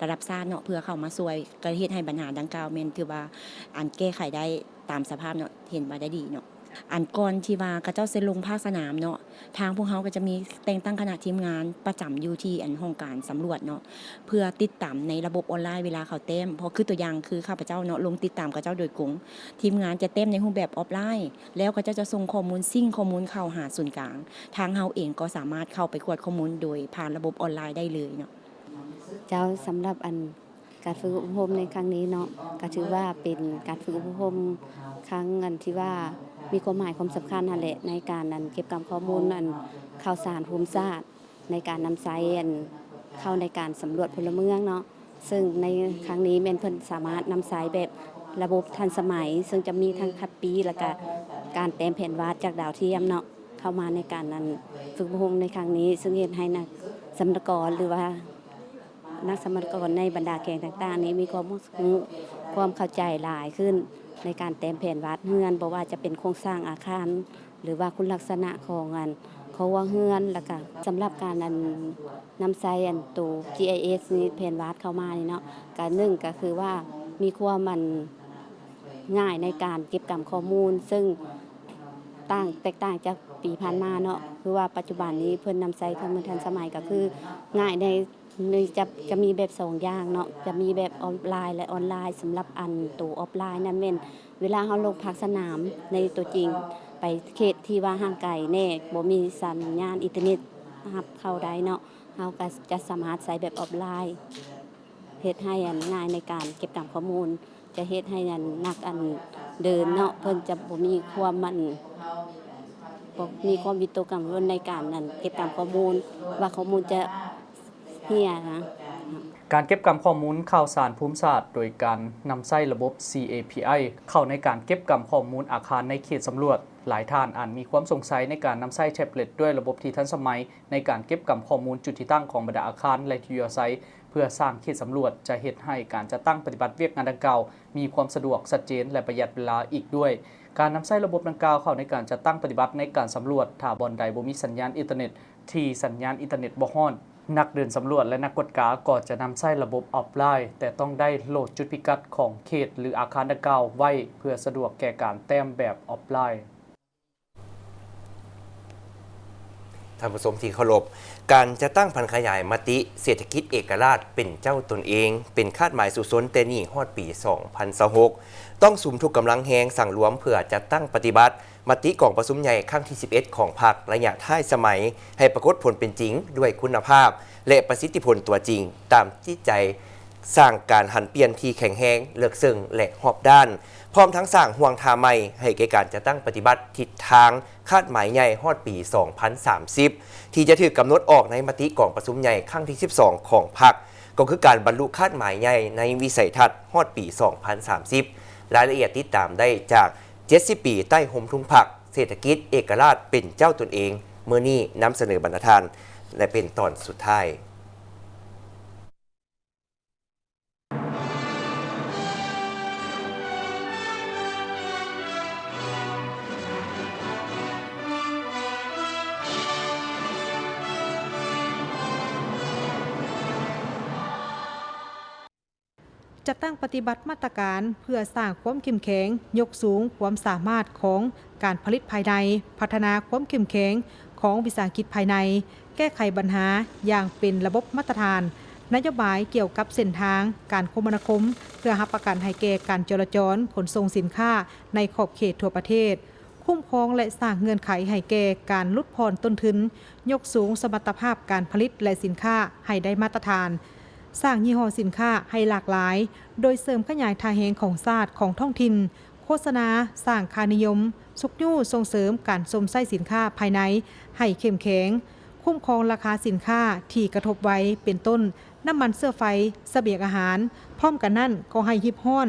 ระดับชาติเนาะเพื่อเข้ามาช่วยก็เฮ็ดให้ปัญหาดังกล่าวแม่นถือว่าอันแก้ไขได้ตามสภาพเนาะเห็นว่าได้ดีเนาะอันก่อนที่ว่าเขาเจ้าเซ็นลงภาคสนามเนาะทางพวกเขาก็จะมีแต่งตั้งคณะทีมงานประจำอยู่ที่อันห้องการสำรวจเนาะเพื่อติดตามในระบบออนไลน์เวลาเขาเต้มเพราะคือตัวอย่างคือข้าพเจ้าเนาะลงติดตามกับเจ้าโดยกงทีมงานจะเต้มในรูปแบบออฟไลน์แล้วก็จะส่งข้อมูลซิ่งข้อมูลเข้าหาศูนย์กลางทางเฮาเองก็สามารถเข้าไปกวดข้อมูลโดยผ่านระบบออนไลน์ได้เลยเนาะเจ้าสำหรับการฝึกอบรมในครั้งนี้เนาะก็ถือว่าเป็นการฝึกอบรมครั้งที่ว่ามีความหมายความสำคัญนั่นแหละในการเก็บกำข้อมูลข่าวสารภูมิศาสตร์ในการนำไซต์เข้าในการสำรวจพลเมืองเนาะซึ่งในครั้งนี้แม่นเพิ่นสามารถนำไซต์แบบระบบทันสมัยซึ่งจะมีทั้งคัดปีและก็การแต้มแผนวาดจากดาวเทียมเนาะเข้ามาในการฝึกอบรมในครั้งนี้ซึ่งเฮ็ดให้นักสัมมนากรหรือว่านักสัมมนากรในบรรดาแขกต่างๆนี้มีความเข้าใจหลายขึ้นในการแต้มแผนวาดเฮือนบ่ว่าจะเป็นโครงสร้างอาคารหรือว่าคุณลักษณะของว่าเฮือนแล้วก็สำหรับการนำไซต์ตัว GIS นี้แผนวาดเข้ามานี่เนาะการหนึ่งก็คือว่ามีความง่ายในการเก็บกำข้อมูลซึ่งแตกต่างจากปีผ่านมาเนาะคือว่าปัจจุบันนี้เพิ่นนำไซต์ข้อมูลทันสมัยก็คือง่ายในจะมีแบบ2อย่างเนาะจะมีแบบออฟไลน์และออนไลน์สำหรับตัวออฟไลน์นั่นแม่นเวลาเฮาลงภาคสนามในตัวจริงไปเขตที่ว่าห่างไกลแน่บ่มีสัญญาณอินเทอร์เน็ตรับเข้าได้เนาะเฮาก็จะสามารถใช้แบบออฟไลน์เฮ็ดให้ง่ายในการเก็บกำข้อมูลจะเฮ็ดให้นักเดินเนาะเพิ่นจะบ่มีความวิตกกังวลในการเก็บกำข้อมูลว่าข้อมูลจะการเก็บกำข้อมูลข่าวสารภูมิศาสตร์โดยการนำไส้ระบบ CAPI เข้าในการเก็บกำข้อมูลอาคารในเขตสำรวจหลายท่านมีความสงสัยในการนำไส้แท็บเล็ตด้วยระบบที่ทันสมัยในการเก็บกำข้อมูลจุดที่ตั้งของบรรดาอาคารและที่อยู่อาศัยเพื่อสร้างเขตสำรวจจะเฮ็ดให้การจะตั้งปฏิบัติเวียกงานดังกล่าวมีความสะดวกชัดเจนและประหยัดเวลาอีกด้วยการนำไส้ระบบดังกล่าวเข้าในการจะตั้งปฏิบัติในการสำรวจถ้าบ่อนใดบ่มีสัญญาณอินเทอร์เน็ตที่สัญญาณอินเทอร์เน็ตบ่ฮอดนักเดินสำรวจและนักกฎกาก็จะนำใช้ระบบออฟไลน์แต่ต้องได้โหลดจุดพิกัดของเขตหรืออาคารดังกล่าวไว้เพื่อสะดวกแก่การแต้มแบบออฟไลน์ท่านผู้ชมที่เคารพการจะตั้งพันขยายมติเศรษฐกิจเอกราชเป็นเจ้าตนเองเป็นคาดหมายสู่สนแต่นี่ฮอดปี 2026ต้องสุมทุกกำลังแหงสั่งรวมเพื่อจะตั้งปฏิบัติมติกองประชุมใหญ่ครั้งที่ 11 ของพรรคระยะท้ายสมัยให้ปรากฏผลเป็นจริงด้วยคุณภาพและประสิทธิผลตัวจริงตามที่ใจสร้างการหันเปลี่ยนที่แข็งแรงเลือกซึ่งและหอบด้านพร้อมทั้งสร้างห่วงทาใหม่ให้แก่การจะตั้งปฏิบัติทิศทางคาดหมายใหญ่ฮอดปี 2030 ที่จะถูกกำหนดออกในมติกองประชุมใหญ่ครั้งที่ 12 ของพรรค ก็คือการบรรลุคาดหมายใหญ่ในวิสัยทัศน์ฮอดปี 2030 รายละเอียดติดตามได้จาก 70 ปีใต้ห่มทุ่งผักเศรษฐกิจเอกราชเป็นเจ้าตนเองเมื่อนี้นำเสนอบรรณาทานและเป็นตอนสุดท้ายจะตั้งปฏิบัติมาตรการเพื่อสร้างความเข้มแข็งยกสูงความสามารถของการผลิตภายในพัฒนาความเข้มแข็งของวิสาหกิจภายในแก้ไขปัญหาอย่างเป็นระบบมาตรฐานนโยบายเกี่ยวกับเส้นทางการคมนาคมเพื่อรับประกันให้แก่การจราจรขนส่งสินค้าในขอบเขตทั่วประเทศคุ้มครองและสร้างเงื่อนไขให้แก่การลดผ่อนต้นทุนยกสูงสมรรถภาพการผลิตและสินค้าให้ได้มาตรฐานสร้างยี่ห้อสินค้าให้หลากหลายโดยเสริมขยายทางแหงของศาสตร์ของท้องถิ่นโฆษณาสร้างค่านิยมสุกยู่ส่งเสริมการสมไส้สินค้าภายในให้เข้มแข็งคุ้มครองราคาสินค้าที่กระทบไว้เป็นต้นน้ำมันเสื้อไฟเสบียงอาหารพร้อมกันนั้นก็ให้ฮิบฮ้อน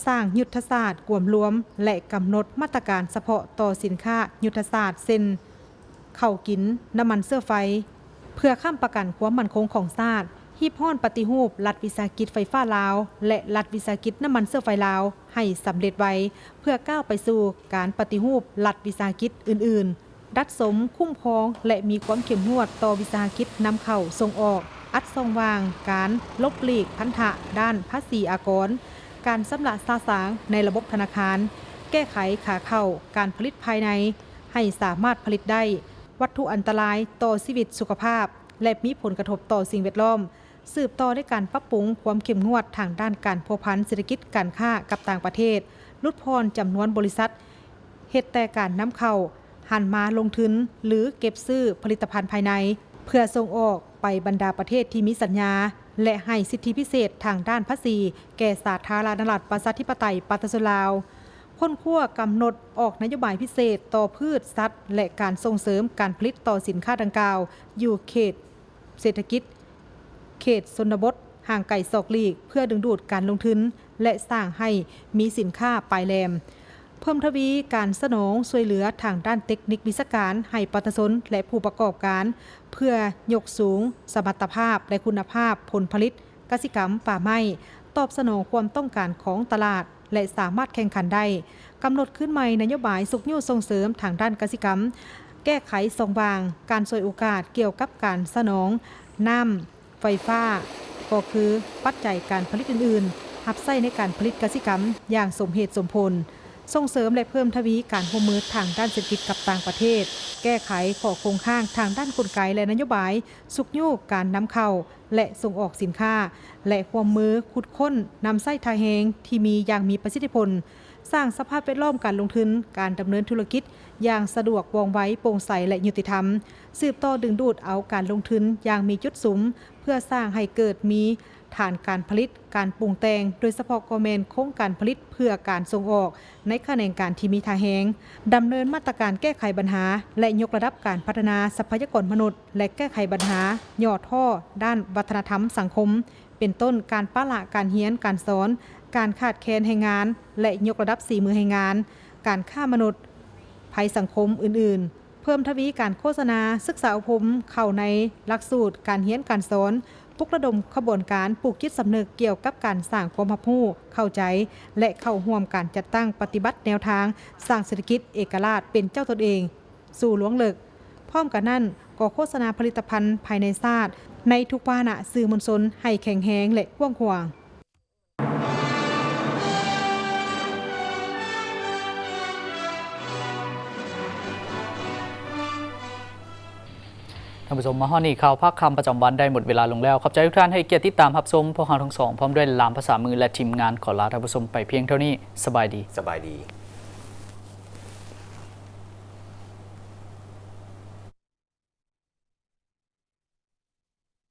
สร้างยุทธศาสตร์กวมรวมและกำหนดมาตรการเฉพาะต่อสินค้ายุทธศาสตร์เช่นข้าวกินน้ำมันเสื้อไฟเพื่อค้ำประกันความมั่นคงของชาติฮิบฮ้อนปฏิรูปรัฐวิสาหกิจไฟฟ้าลาวและรัฐวิสาหกิจน้ำมันเสื้อไฟลาวให้สำเร็จไว้เพื่อก้าวไปสู่การปฏิรูปรัฐวิสาหกิจอื่นๆรัฐสมคุ้มครองและมีความเข้มงวดต่อวิสาหกิจนำเข้าส่งออกอัดส่องวางการลบหลีกพันธะด้านภาษีอากรการชำระซาสางในระบบธนาคารแก้ไขขาเข้าการผลิตภายในให้สามารถผลิตได้วัตถุอันตรายต่อชีวิตสุขภาพและมีผลกระทบต่อสิ่งแวดล้อมสืบต่อด้วยการปรับปรุงความเข้มงวดทางด้านการพัวพันเศรษฐกิจการค้ากับต่างประเทศลดพรจำนวนบริษัทเฮ็ดแต่การนำเข้าหันมาลงทุนหรือเก็บซื้อผลิตภัณฑ์ภายในเพื่อส่งออกไปบรรดาประเทศที่มีสัญญาและให้สิทธิพิเศษทางด้านภาษีแก่สาธารณรัฐประชาธิปไตยปาตสลาวค้นคว้ากำหนดออกนโยบายพิเศษต่อพืชสัตว์และการส่งเสริมการผลิตต่อสินค้าดังกล่าวอยู่เขตเศรษฐกิจเขตชนบทห่างไกลศอกลีกเพื่อดึงดูดการลงทุนและสร้างให้มีสินค้าปลายแหลมเพิ่มทวีการสนองช่วยเหลือทางด้านเทคนิควิชาการให้ประชาชนและผู้ประกอบการเพื่อยกสูงสมรรถภาพและคุณภาพผลผลิตกสิกรรมป่าไม้ตอบสนองความต้องการของตลาดและสามารถแข่งขันได้กำหนดขึ้นใหม่นโยบายสุขยุ่ส่งเสริมทางด้านกสิกรรมแก้ไขส่องบางการช่วยโอกาสเกี่ยวกับการสนองน้ำไฟฟ้าก็คือปัจจัยการผลิตอื่นๆหับไส้ในการผลิตกสิกรรมอย่างสมเหตุสมผลส่งเสริมและเพิ่มทวีการร่วมมือทางด้านเศรษฐกิจกับต่างประเทศแก้ไขข้อโครงข้างทางด้านกลไกและนโยบายสุกยู่การนำเข้าและส่งออกสินค้าและความมือขุดค้นนำไส้ทาแหงที่มีอย่างมีประสิทธิผลสร้างสภาพแวดล้อมการลงทุนการดำเนินธุรกิจอย่างสะดวกว่องไวโปร่งใสและยุติธรรมสืบต่อดึงดูดเอาการลงทุนอย่างมีจุดสุมเพื่อสร้างให้เกิดมีฐานการผลิตการปรุงแต่งโดยเฉพาะกเมนโครงการผลิตเพื่อการส่งออกในแขนงการที่มีทาแหงดำเนินมาตรการแก้ไขปัญหาและยกระดับการพัฒนาทรัพยากรมนุษย์และแก้ไขปัญหาย่อท่อด้านวัฒนธรรมสังคมเป็นต้นการปะละการเรียนการสอนการขาดแคลนแรงงานและยกระดับฝีมือแรงงานการฆ่ามนุษย์ภัยสังคมอื่นๆเพิ่มทวีการโฆษณาศึกษาอบรมเข้าในหลักสูตรการเรียนการสอนปลุกระดมขบวนการปลูกจิตสำนึกเกี่ยวกับการสร้างความรับรู้เข้าใจและเข้าร่วมการจัดตั้งปฏิบัติแนวทางสร้างเศรษฐกิจเอกราชเป็นเจ้าตนเองสู่หลวงเลิกพร้อมกันนั้นก็โฆษณาผลิตภัณฑ์ภายในชาติในทุกวาระสื่อมวลชนให้แข็งแรงและกว้างขวางท่านผู้ชมมาห้อนี้ข่าวภาคคำประจำวันได้หมดเวลาลงแล้วขอบใจทุกท่านให้เกียรติติดตามรับชมพวกเราทั้งสองพร้อมด้วยลามภาษามือและทีมงานขอลาท่านผู้ชมไปเพียงเท่านี้สบายดี